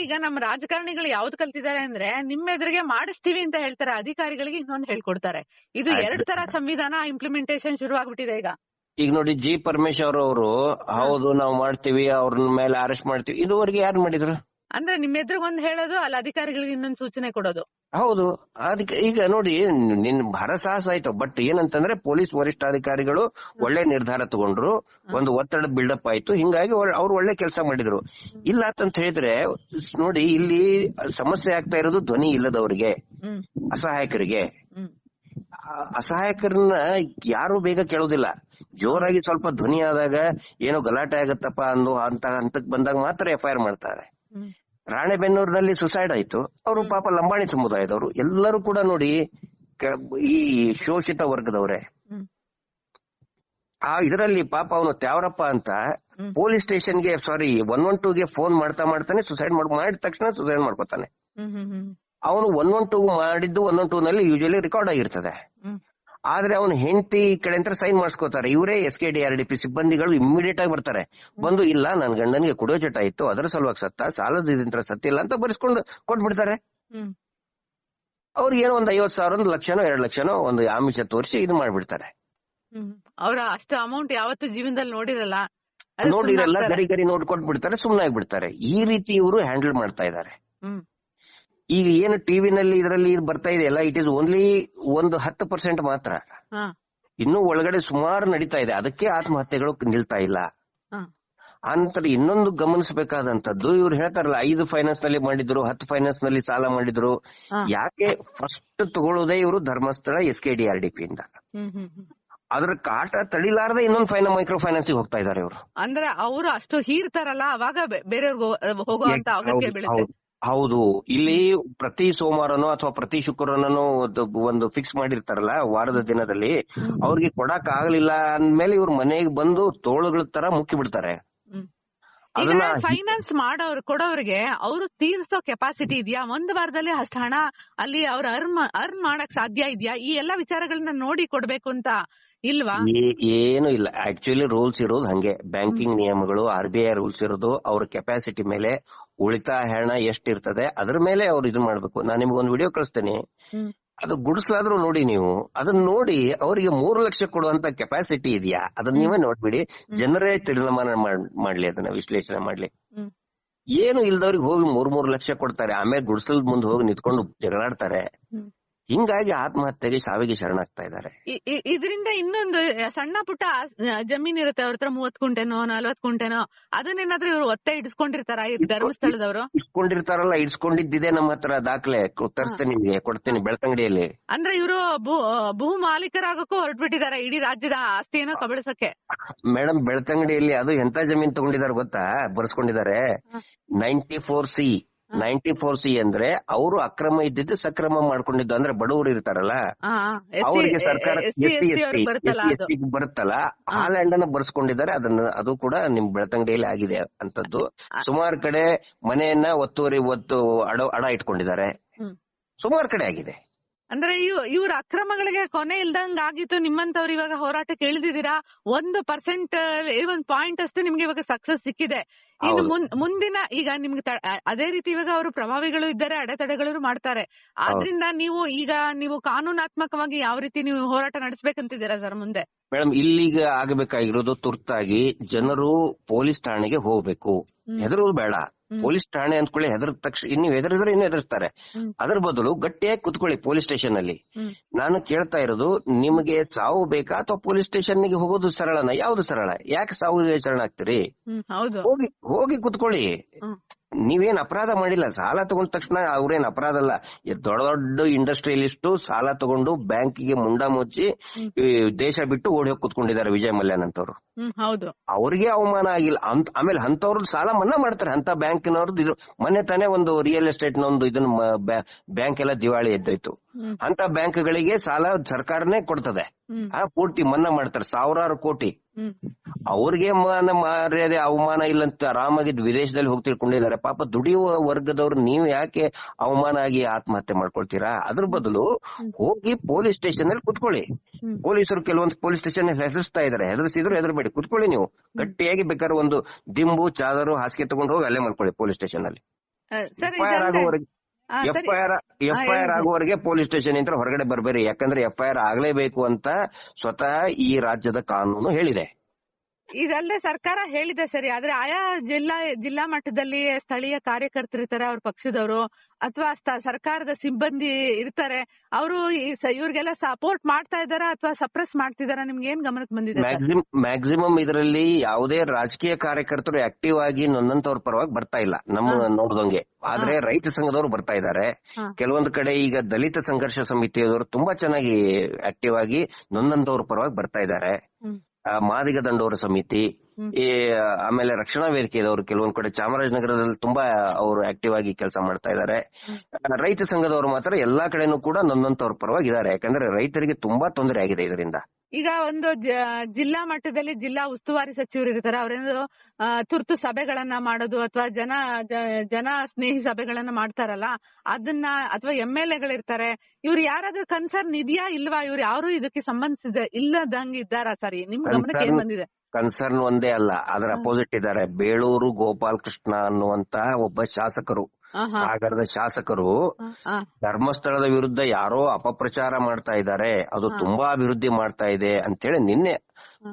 ಈಗ ನಮ್ಮ ರಾಜಕಾರಣಿಗಳು ಯಾವ್ದು ಕಲ್ತಿದ್ದಾರೆ ಅಂದ್ರೆ, ನಿಮ್ಮ ಎದುರಿಗೆ ಮಾಡಿಸ್ತೀವಿ ಅಂತ ಹೇಳ್ತಾರೆ, ಅಧಿಕಾರಿಗಳಿಗೆ ಇನ್ನೊಂದು ಹೇಳ್ಕೊಡ್ತಾರೆ. ಇದು 2 ತರ ಸಂವಿಧಾನ ಇಂಪ್ಲಿಮೆಂಟೇಷನ್ ಶುರು ಆಗ್ಬಿಟ್ಟಿದೆ ಈಗ. ಈಗ ನೋಡಿ, ಜಿ ಪರಮೇಶ್ವರ್ ಅವರು ಹೌದು ನಾವು ಮಾಡ್ತೀವಿ, ಅವ್ರ ಮೇಲೆ ಅರೆಸ್ಟ್ ಮಾಡ್ತೀವಿ, ಇದುವರೆಗೆ ಯಾರು ಮಾಡಿದ್ರು? ಅಂದ್ರೆ ನಿಮ್ ಎದುರಿಗೊಂದು ಹೇಳೋದು ಅಲ್ಲಿ ಅಧಿಕಾರಿಗಳಿಗೆ ಇನ್ನೊಂದು ಸೂಚನೆ ಕೊಡೋದು. ಹೌದು. ಅದಕ್ಕೆ ಈಗ ನೋಡಿ ನಿನ್ ಹರಸಾಹಸ ಆಯ್ತು. ಬಟ್ ಏನಂತಂದ್ರೆ ಪೊಲೀಸ್ ವರಿಷ್ಠಾಧಿಕಾರಿಗಳು ಒಳ್ಳೆ ನಿರ್ಧಾರ ತಗೊಂಡ್ರು, ಒಂದು ಒತ್ತಡ ಬಿಲ್ಡಪ್ ಆಯ್ತು, ಹಿಂಗಾಗಿ ಅವ್ರು ಒಳ್ಳೆ ಕೆಲಸ ಮಾಡಿದ್ರು. ಇಲ್ಲ ಅಂತ ಹೇಳಿದ್ರೆ ನೋಡಿ, ಇಲ್ಲಿ ಸಮಸ್ಯೆ ಆಗ್ತಾ ಇರೋದು ಧ್ವನಿ ಇಲ್ಲದವರಿಗೆ, ಅಸಹಾಯಕರಿಗೆ. ಅಸಹಾಯಕರನ್ನ ಯಾರು ಬೇಗ ಕೇಳೋದಿಲ್ಲ. ಜೋರಾಗಿ ಸ್ವಲ್ಪ ಧ್ವನಿ ಆದಾಗ ಏನೋ ಗಲಾಟೆ ಆಗತ್ತಪ್ಪ ಅನ್ನೋ ಹಂತಕ್ಕೆ ಬಂದಾಗ ಮಾತ್ರ FIR ಮಾಡ್ತಾರೆ. ರಾಣೆಬೆನ್ನೂರಿನಲ್ಲಿ ಸುಸೈಡ್ ಆಯ್ತು, ಅವರು ಪಾಪ ಲಂಬಾಣಿ ಸಮುದಾಯದವರು, ಎಲ್ಲರೂ ಕೂಡ ನೋಡಿ ಈ ಶೋಷಿತ ವರ್ಗದವರೇ. ಆ ಇದರಲ್ಲಿ ಪಾಪ ಅವನು ತ್ಯಾವರಪ್ಪ ಅಂತ ಪೊಲೀಸ್ ಸ್ಟೇಷನ್ಗೆ 112ಗೆ ಫೋನ್ ಮಾಡ್ತಾನೆ ಸುಸೈಡ್ ಮಾಡಿದ ತಕ್ಷಣ ಸುಸೈಡ್ ಮಾಡ್ಕೊತಾನೆ. ಅವನು 112 ಮಾಡಿದ್ದು 112 ನಲ್ಲಿ ಯೂಶಲಿ ರೆಕಾರ್ಡ್ ಆಗಿರ್ತದೆ. ಆದ್ರೆ ಅವನ ಹೆಂಡತಿ ಕಡೆ ಅಂತ ಸೈನ್ ಮಾಡಿಸ್ಕೋತಾರೆ. ಇವರೇ SKDRDP ಸಿಬ್ಬಂದಿಗಳು ಇಮ್ಮಿಡಿಯೇಟ್ ಆಗಿ ಬರ್ತಾರೆ. ಬಂದು ಇಲ್ಲ ನನ್ನ ಗಂಡನಿಗೆ ಕುಡಿಯೋ ಚಟ ಇತ್ತು, ಅದರ ಸಲುವಾಗಿ ಸತ್ತ, ಸಾಲದ ಇದಂತ್ರ ಸತ್ತಿಲ್ಲ ಅಂತ ಬರೆಸ್ಕೊಂಡು ಕೊಟ್ಬಿಡ್ತಾರೆ. ಅವ್ರಿಗೆ ಏನೋ ಒಂದು 50,000 1 ಲಕ್ಷನೋ 2 ಲಕ್ಷನೋ ಒಂದು ಆಮಿಷ ತೋರಿಸಿ ಇದು ಮಾಡ್ಬಿಡ್ತಾರೆ. ಅವ್ರ ಅಷ್ಟು ಅಮೌಂಟ್ ಯಾವತ್ತು ಜೀವನದಲ್ಲಿ ನೋಡಿರಲ್ಲ, ಗರಿ ನೋಡಿ ಕೊಟ್ಬಿಡ್ತಾರೆ, ಸುಮ್ನೆ ಆಗ್ಬಿಡ್ತಾರೆ. ಈ ರೀತಿ ಇವರು ಹ್ಯಾಂಡಲ್ ಮಾಡ್ತಾ ಇದ್ದಾರೆ. ಈಗ ಏನು ಟಿವಿನಲ್ಲಿ ಇದರಲ್ಲಿ ಬರ್ತಾ ಇದೆ ಎಲ್ಲ, ಇಟ್ ಇಸ್ ಓನ್ಲಿ ಒಂದು 10% ಮಾತ್ರ. ಇನ್ನು ಒಳಗಡೆ ಸುಮಾರು ನಡೀತಾ ಇದೆ. ಅದಕ್ಕೆ ಆತ್ಮಹತ್ಯೆಗಳು ನಿಲ್ತಾ ಇಲ್ಲ. ಅಂತರ ಇನ್ನೊಂದು ಗಮನಿಸಬೇಕಾದಂತದ್ದು, ಇವ್ರು ಹೇಳ್ತಾರಲ್ಲ 5 ಫೈನಾನ್ಸ್ ನಲ್ಲಿ ಮಾಡಿದ್ರು, 10 ಫೈನಾನ್ಸ್ ನಲ್ಲಿ ಸಾಲ ಮಾಡಿದ್ರು. ಯಾಕೆ ಫಸ್ಟ್ ತಗೊಳ್ಳೋದೇ ಇವರು ಧರ್ಮಸ್ಥಳ SKDRDP ಇಂದ. ಅದ್ರ ಕಾಟ ತಡಿಲಾರದೆ ಇನ್ನೊಂದು ಮೈಕ್ರೋ ಫೈನಾನ್ಸ್ ಹೋಗ್ತಾ ಇದಾರೆ ಇವರು. ಅಂದ್ರೆ ಅವರು ಅಷ್ಟು ಹೀರ್ತಾರಲ್ಲ, ಅವಾಗ ಬೇರೆಯವ್ರಿಗೆ ಹೋಗುವಂತ ಅಗತ್ಯ ಬೀಳುತ್ತೆ. ಹೌದು. ಇಲ್ಲಿ ಪ್ರತಿ ಸೋಮವಾರನೋ ಅಥವಾ ಪ್ರತಿ ಶುಕ್ರವಾರನೋ ಒಂದು ಫಿಕ್ಸ್ ಮಾಡಿರ್ತಾರಲ್ಲ ವಾರದ ದಿನದಲ್ಲಿ, ಅವ್ರಿಗೆ ಕೊಡಕ್ ಆಗ್ಲಿಲ್ಲ ಅಂದ್ಮೇಲೆ ಇವ್ರ ಮನೆಗೆ ಬಂದು ತೋಳುಗಳ ತರ ಮುಕ್ಕಿ ಬಿಡ್ತಾರೆ. ಅದನ್ನ ಫೈನಾನ್ಸ್ ಕೊಡೋರಿಗೆ ಅವರು ತೀರ್ಸೋ ಕೆಪಾಸಿಟಿ ಇದೆಯಾ? ಒಂದು ವಾರದಲ್ಲಿ ಅಷ್ಟು ಹಣ ಅಲ್ಲಿ ಅವ್ರ ಅರ್ನ್ ಮಾಡಕ್ ಸಾಧ್ಯ ಇದೆಯಾ? ಈ ಎಲ್ಲಾ ವಿಚಾರಗಳನ್ನ ನೋಡಿ ಕೊಡ್ಬೇಕು ಅಂತ ಇಲ್ವಾ? ಏನು ಇಲ್ಲ. ಆಕ್ಚುಲಿ ರೂಲ್ಸ್ ಇರೋದು ಹಂಗೆ, ಬ್ಯಾಂಕಿಂಗ್ ನಿಯಮಗಳು, RBI ರೂಲ್ಸ್ ಇರೋದು ಅವ್ರ ಕೆಪಾಸಿಟಿ ಮೇಲೆ, ಉಳಿತಾಯ ಹಣ ಎಷ್ಟಿರ್ತದೆ ಅದ್ರ ಮೇಲೆ ಅವ್ರು ಇದನ್ ಮಾಡ್ಬೇಕು. ನಾನ್ ನಿಮ್ಗೊಂದು ವಿಡಿಯೋ ಕಳಿಸ್ತೇನೆ, ಅದು ಗುಡಿಸ್ಲಾದ್ರೂ ನೋಡಿ ನೀವು. ಅದನ್ನ ನೋಡಿ ಅವರಿಗೆ 3 ಲಕ್ಷ ಕೊಡುವಂತ ಕೆಪಾಸಿಟಿ ಇದೆಯಾ ಅದನ್ನ ನೀವೇ ನೋಡ್ಬಿಡಿ. ಜನರೇ ತೀರ್ಮಾನ ಮಾಡ್ಲಿ, ಅದನ್ನ ವಿಶ್ಲೇಷಣೆ ಮಾಡ್ಲಿ. ಏನು ಇಲ್ದವ್ರಿಗೆ ಹೋಗಿ 3 ಲಕ್ಷ ಕೊಡ್ತಾರೆ, ಆಮೇಲೆ ಗುಡಿಸಲ್ ಮುಂದೆ ಹೋಗಿ ನಿಂತ್ಕೊಂಡು ಜಗಳಾಡ್ತಾರೆ. ಹಿಂಗಾಗಿ ಆತ್ಮಹತ್ಯೆಗೆ, ಸಾವಿಗೆ ಶರಣಾಗ್ತಾ ಇದ್ದಾರೆ. ಇದರಿಂದ ಇನ್ನೊಂದು ಸಣ್ಣ ಪುಟ್ಟ ಜಮೀನ್ ಇರುತ್ತೆ ಅವ್ರ ಹತ್ರ, 30 ಕುಂಟೆನೋ 40 ಕುಂಟೆನೋ, ಅದನ್ನೇನಾದ್ರೂ ಇವ್ರು ಒತ್ತೆ ಇಡಿಸ್ಕೊಂಡಿರ್ತಾರ ಧರ್ಮಸ್ಥಳದವರು? ಇಡ್ಸ್ಕೊಂಡಿರ್ತಾರಲ್ಲ, ಇಡ್ಸ್ಕೊಂಡಿದ್ದಿದೆ ನಮ್ಮ ಹತ್ರ ದಾಖಲೆ ತರಿಸ್ತೇನೆ, ನಿಮ್ಗೆ ಕೊಡ್ತೇನೆ ಬೆಳ್ತಂಗಡಿಯಲ್ಲಿ. ಅಂದ್ರೆ ಇವರು ಭೂ ಮಾಲೀಕರಾಗಕ್ಕೂ ಹೊರಟ್ಬಿಟ್ಟಿದ್ದಾರೆ, ಇಡೀ ರಾಜ್ಯದ ಆಸ್ತಿಯನ್ನು ಕಬಳಿಸಕ್ಕೆ. ಮೇಡಮ್, ಬೆಳ್ತಂಗಡಿಯಲ್ಲಿ ಅದು ಎಂತ ಜಮೀನ್ ತಗೊಂಡಿದ್ದಾರೆ ಗೊತ್ತಾ? ಬರ್ಸ್ಕೊಂಡಿದ್ದಾರೆ 94C ಅಂದ್ರೆ ಅವರು ಅಕ್ರಮ ಇದ್ದಿದ್ದು ಸಕ್ರಮ ಮಾಡ್ಕೊಂಡಿದ್ದು. ಅಂದ್ರೆ ಬಡವರು ಇರ್ತಾರಲ್ಲ ಅವರಿಗೆ ಸರ್ಕಾರ ಬರುತ್ತಲ್ಲ, ಆ ಲ್ಯಾಂಡ್ ಅನ್ನ ಬರ್ಸ್ಕೊಂಡಿದ್ದಾರೆ. ಅದು ಕೂಡ ನಿಮ್ ಬೆಳ್ತಂಗಡಿಯಲ್ಲಿ ಆಗಿದೆ ಅಂತದ್ದು. ಸುಮಾರು ಕಡೆ ಮನೆಯನ್ನ ಒತ್ತುವರಿ ಅಡ ಇಟ್ಕೊಂಡಿದ್ದಾರೆ, ಸುಮಾರು ಕಡೆ ಆಗಿದೆ. ಅಂದ್ರೆ ಇವ್ರ ಅಕ್ರಮಗಳಿಗೆ ಕೊನೆ ಇಲ್ದಂಗ ಆಗಿತ್ತು. ನಿಮ್ಮಂತವ್ರು ಇವಾಗ ಹೋರಾಟಕ್ಕೆ ಇಳಿದಿದ್ದೀರಾ, 1% 1 ಪಾಯಿಂಟ್ ಅಷ್ಟು ನಿಮ್ಗೆ ಇವಾಗ ಸಕ್ಸಸ್ ಸಿಕ್ಕಿದೆ. ಇನ್ನು ಮುಂದಿನ ಈಗ ನಿಮ್ಗೆ ಅದೇ ರೀತಿ ಇವಾಗ ಅವರು ಪ್ರಭಾವಿಗಳು ಇದ್ದಾರೆ, ಅಡೆತಡೆಗಳು ಮಾಡ್ತಾರೆ. ಆದ್ರಿಂದ ನೀವು ಕಾನೂನಾತ್ಮಕವಾಗಿ ಯಾವ ರೀತಿ ನೀವು ಹೋರಾಟ ನಡೆಸಬೇಕಂತಿದ್ದೀರಾ ಸರ್ ಮುಂದೆ? ಮೇಡಮ್, ಇಲ್ಲಿಗ ಆಗಬೇಕಾಗಿರೋದು ತುರ್ತಾಗಿ ಜನರು ಪೊಲೀಸ್ ಠಾಣೆಗೆ ಹೋಗ್ಬೇಕು. ಹೆದರೋದು ಬೇಡ. ಪೊಲೀಸ್ ಠಾಣೆ ಅಂದ್ಕೊಳ್ಳಿ, ಹೆದರ್ದ ತಕ್ಷಣ ಇನ್ನು ಹೆದರ್ಸ್ತಾರೆ. ಅದರ ಬದಲು ಗಟ್ಟಿಯಾಗಿ ಕುತ್ಕೊಳ್ಳಿ ಪೊಲೀಸ್ ಸ್ಟೇಷನ್ ಅಲ್ಲಿ. ನಾನು ಕೇಳ್ತಾ ಇರೋದು, ನಿಮಗೆ ಸಾವು ಬೇಕಾ ಅಥವಾ ಪೊಲೀಸ್ ಸ್ಟೇಷನ್ ಗೆ ಹೋಗೋದು ಸರಳನ? ಯಾವ್ದು ಸರಳ? ಯಾಕೆ ಸಾವಿಗೆ ಶರಣಾಗ್ತೀರಿ? ಹೋಗಿ ಕುತ್ಕೊಳ್ಳಿ. ನೀವೇನ್ ಅಪರಾಧ ಮಾಡಿಲ್ಲ. ಸಾಲ ತಗೊಂಡ ತಕ್ಷಣ ಅವ್ರೇನ್ ಅಪರಾಧ ಅಲ್ಲ. ದೊಡ್ಡ ದೊಡ್ಡ ಇಂಡಸ್ಟ್ರಿಯಲಿಸ್ಟ್ ಸಾಲ ತಗೊಂಡು ಬ್ಯಾಂಕಿಗೆ ಮುಂಡ ಮುಚ್ಚಿ ದೇಶ ಬಿಟ್ಟು ಓಡಿ ಹೋಗಿ ಕುತ್ಕೊಂಡಿದ್ದಾರೆ. ವಿಜಯ್ ಮಲ್ಯನ್ ಅಂತವ್ರು, ಅವ್ರಿಗೆ ಅವಮಾನ ಆಗಿಲ್ಲ. ಆಮೇಲೆ ಅಂತವ್ರು ಸಾಲ ಮನ್ನಾ ಮಾಡ್ತಾರೆ. ಅಂತ ಬ್ಯಾಂಕಿನವ್ರದ್ದು ಇದು ಮೊನ್ನೆ ತಾನೇ ಒಂದು ರಿಯಲ್ ಎಸ್ಟೇಟ್ ನೊಂದು ಇದನ್ನ ಬ್ಯಾಂಕ್ ಎಲ್ಲ ದಿವಾಳಿ ಎದ್ದೋಯ್ತು. ಅಂತ ಬ್ಯಾಂಕ್ಗಳಿಗೆ ಸಾಲ ಸರ್ಕಾರನೇ ಕೊಡ್ತದೆ, ಪೂರ್ತಿ ಮನ್ನಾ ಮಾಡ್ತಾರೆ, ಸಾವಿರಾರು ಕೋಟಿ. ಅವ್ರಿಗೆ ಮರ್ಯಾದೆ ಅವಮಾನ ಇಲ್ಲಂತ ಆರಾಮಾಗಿ ವಿದೇಶದಲ್ಲಿ ಹೋಗಿ ತಿಳ್ಕೊಂಡಿದ್ದಾರೆ. ಪಾಪ ದುಡಿಯುವ ವರ್ಗದವ್ರು ನೀವು ಯಾಕೆ ಅವಮಾನ ಆಗಿ ಆತ್ಮಹತ್ಯೆ ಮಾಡ್ಕೊಳ್ತೀರಾ? ಅದ್ರ ಬದಲು ಹೋಗಿ ಪೊಲೀಸ್ ಸ್ಟೇಷನ್ ಅಲ್ಲಿ ಕುತ್ಕೊಳ್ಳಿ. ಪೊಲೀಸರು ಕೆಲವೊಂದು ಪೊಲೀಸ್ ಸ್ಟೇಷನ್ ಹೆದರ್ಸ್ತಾ ಇದಾರೆ. ಹೆದರ್ಸಿದ್ರು ಹೆದರ್ಬೇಡಿ, ಕುತ್ಕೊಳ್ಳಿ. ನೀವು ಗಟ್ಟಿಯಾಗಿ ಬೇಕಾದ್ರೆ ಒಂದು ದಿಂಬು ಚಾದರು ಹಾಸಿಗೆ ತಗೊಂಡು ಹೋಗಿ ಅಲ್ಲೇ ಮಾಡ್ಕೊಳ್ಳಿ ಪೊಲೀಸ್ ಸ್ಟೇಷನ್ ಅಲ್ಲಿ. ಎಫ್ಐಆರ್ ಆಗುವವರೆಗೆ ಪೊಲೀಸ್ ಸ್ಟೇಷನ್ ಇಂದ ಹೊರಗಡೆ ಬರ್ಬೇರಿ. ಯಾಕಂದ್ರೆ FIR ಆಗ್ಲೇಬೇಕು ಅಂತ ಸ್ವತಃ ಈ ರಾಜ್ಯದ ಕಾನೂನು ಹೇಳಿದೆ. ಇದಲ್ಲದೆ ಸರ್ಕಾರ ಹೇಳಿದೆ ಸರಿ, ಆದ್ರೆ ಆಯಾ ಜಿಲ್ಲಾ ಮಟ್ಟದಲ್ಲಿ ಸ್ಥಳೀಯ ಕಾರ್ಯಕರ್ತರು ಇರ್ತಾರೆ, ಅವ್ರ ಪಕ್ಷದವರು ಅಥವಾ ಸರ್ಕಾರದ ಸಿಬ್ಬಂದಿ ಇರ್ತಾರೆ, ಅವರು ಇವ್ರಿಗೆಲ್ಲ ಸಪೋರ್ಟ್ ಮಾಡ್ತಾ ಇದಾರ ಅಥವಾ ಸಪ್ರೆಸ್ ಮಾಡ್ತಿದಾರ? ನಿಮ್ಗೆ ಏನ್ ಗಮನಕ್ಕೆ ಬಂದಿದೆ? ಮ್ಯಾಕ್ಸಿಮಮ್ ಇದರಲ್ಲಿ ಯಾವುದೇ ರಾಜಕೀಯ ಕಾರ್ಯಕರ್ತರು ಆಕ್ಟಿವ್ ಆಗಿ ನೊಂದಂತವ್ರ ಪರವಾಗಿ ಬರ್ತಾ ಇಲ್ಲ ನಮ್ಮ ನೋಡ್ದಂಗೆ. ಆದ್ರೆ ರೈತ ಸಂಘದವರು ಬರ್ತಾ ಇದ್ದಾರೆ. ಕೆಲವೊಂದು ಕಡೆ ಈಗ ದಲಿತ ಸಂಘರ್ಷ ಸಮಿತಿಯವರು ತುಂಬಾ ಚೆನ್ನಾಗಿ ಆಕ್ಟಿವ್ ಆಗಿ ನೊಂದಂತವ್ರ ಪರವಾಗಿ ಬರ್ತಾ ಇದ್ದಾರೆ. ಮಾದಿಗ ದಂಡೋರ ಸಮಿತಿ, ಆಮೇಲೆ ರಕ್ಷಣಾ ವೇದಿಕೆಯವರು ಕೆಲವೊಂದ್ ಕಡೆ ಚಾಮರಾಜನಗರದಲ್ಲಿ ತುಂಬಾ ಅವರು ಆಕ್ಟಿವ್ ಆಗಿ ಕೆಲಸ ಮಾಡ್ತಾ ಇದ್ದಾರೆ. ರೈತ ಸಂಘದವರು ಮಾತ್ರ ಎಲ್ಲಾ ಕಡೆನೂ ಕೂಡ ನೊಂದಂತವ್ರ ಪರವಾಗಿದ್ದಾರೆ. ಯಾಕಂದ್ರೆ ರೈತರಿಗೆ ತುಂಬಾ ತೊಂದರೆ ಆಗಿದೆ ಇದರಿಂದ. ಈಗ ಒಂದು ಜಿಲ್ಲಾ ಮಟ್ಟದಲ್ಲಿ ಜಿಲ್ಲಾ ಉಸ್ತುವಾರಿ ಸಚಿವರು ಇರ್ತಾರೆ, ಅವರೇನೋ ತುರ್ತು ಸಭೆಗಳನ್ನ ಮಾಡೋದು ಅಥವಾ ಜನ ಸ್ನೇಹಿ ಸಭೆಗಳನ್ನ ಮಾಡ್ತಾರಲ್ಲ, ಅದನ್ನ ಅಥವಾ MLAಗಳಿರ್ತಾರೆ, ಇವ್ರು ಯಾರಾದ್ರೂ ಕನ್ಸರ್ನ್ ಇದೆಯಾ ಇಲ್ವಾ? ಇವ್ರು ಯಾರು ಇದಕ್ಕೆ ಸಂಬಂಧಿಸಿದ ಇಲ್ಲದಂಗ ಇದ್ದಾರಾ? ಸರಿ, ನಿಮ್ ಗಮನಕ್ಕೆ ಏನ್ ಬಂದಿದೆ? ಕನ್ಸರ್ನ್ ಒಂದೇ ಅಲ್ಲ, ಅದರ ಅಪೋಸಿಟ್ ಇದ್ದಾರೆ. ಬೇಳೂರು ಗೋಪಾಲ್ ಕೃಷ್ಣ ಅನ್ನುವಂತ ಒಬ್ಬ ಶಾಸಕರು, ಸಾಗರದ ಶಾಸಕರು ಧರ್ಮಸ್ಥಳದ ವಿರುದ್ಧ ಯಾರೋ ಅಪಪ್ರಚಾರ ಮಾಡ್ತಾ ಇದ್ದಾರೆ, ಅದು ತುಂಬಾ ಅಭಿವೃದ್ಧಿ ಮಾಡ್ತಾ ಇದೆ ಅಂತೇಳಿ ನಿನ್ನೆ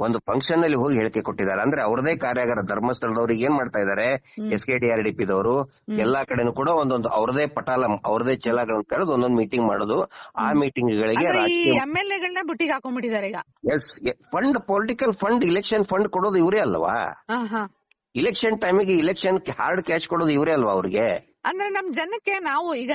ಒಂದು ಫಂಕ್ಷನ್ ನಲ್ಲಿ ಹೋಗಿ ಹೇಳಿಕೆ ಕೊಟ್ಟಿದ್ದಾರೆ. ಅಂದ್ರೆ ಅವ್ರದೇ ಕಾರ್ಯಾಗಾರ ಧರ್ಮಸ್ಥಳದವ್ರಿಗೆ ಏನ್ ಮಾಡ್ತಾ ಇದ್ದಾರೆ, SKDRDP ದವರು ಎಲ್ಲಾ ಕಡೆನೂ ಕೂಡ ಒಂದೊಂದು ಅವ್ರದೇ ಪಟಾಲ, ಅವ್ರದೇ ಚೇಲಾಗಳನ್ನ ಕರೆದು ಒಂದೊಂದು ಮೀಟಿಂಗ್ ಮಾಡೋದು. ಆ ಮೀಟಿಂಗ್ ಗಳಿಗೆ MLAಗಳನ್ನ ಬುಟ್ಟಿಗೆ ಹಾಕೊಂಡ್ಬಿಟ್ಟಿದ್ದಾರೆ ಈಗ. Yes, fund, political fund, election fund ಕೊಡೋದು ಇವರೇ ಅಲ್ವಾ? ಇಲೆಕ್ಷನ್ ಟೈಮಿಗೆ ಇಲೆಕ್ಷನ್ ಹಾರ್ಡ್ ಕ್ಯಾಶ್ ಕೊಡೋದು ಇವರೇ ಅಲ್ವಾ ಅವ್ರಿಗೆ? ಅಂದ್ರೆ ನಮ್ ಜನಕ್ಕೆ, ನಾವು ಈಗ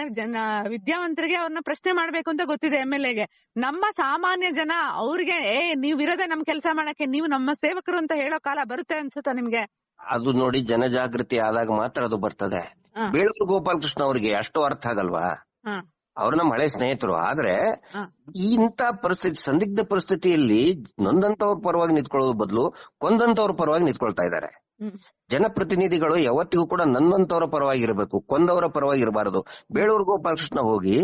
ವಿದ್ಯಾವಂತರಿಗೆ ಅವ್ರನ್ನ ಪ್ರಶ್ನೆ ಮಾಡ್ಬೇಕು ಅಂತ ಗೊತ್ತಿದೆ MLAಗೆ. ನಮ್ಮ ಸಾಮಾನ್ಯ ಜನ ಅವ್ರಿಗೆ ನೀವ್ ಇರೋದೇ ನಮ್ ಕೆಲಸ ಮಾಡಕ್ಕೆ, ನೀವು ನಮ್ಮ ಸೇವಕರು ಅಂತ ಹೇಳೋ ಕಾಲ ಬರುತ್ತೆ ಅನ್ಸುತ್ತಾ ನಿಮ್ಗೆ? ಅದು ನೋಡಿ, ಜನಜಾಗೃತಿ ಆದಾಗ ಮಾತ್ರ ಅದು ಬರ್ತದೆ. ಬೇಳೂರು ಗೋಪಾಲ್ ಕೃಷ್ಣ ಅವ್ರಿಗೆ ಅಷ್ಟು ಅರ್ಥ ಆಗಲ್ವಾ? ಅವ್ರು ನಮ್ಮ ಹಳೆ ಸ್ನೇಹಿತರು. ಆದ್ರೆ ಇಂತ ಪರಿಸ್ಥಿತಿ, ಸಂದಿಗ್ಧ ಪರಿಸ್ಥಿತಿಯಲ್ಲಿ ನೊಂದಂತವ್ರ ಪರವಾಗಿ ನಿಂತ್ಕೊಳ್ಳೋದು ಬದಲು ಕೊಂದಂತವ್ರ ಪರವಾಗಿ ನಿಂತ್ಕೊಳ್ತಾ ಇದ್ದಾರೆ. ಜನಪ್ರತಿನಿಧಿಗಳು ಯಾವತ್ತಿಗೂ ಕೂಡ ನನ್ನಂತವರ ಪರವಾಗಿರ್ಬೇಕು, ಕೊಂದವರ ಪರವಾಗಿ ಇರಬಾರದು. ಬೇಳೂರು ಗೋಪಾಲಕೃಷ್ಣ ಹೋಗಿ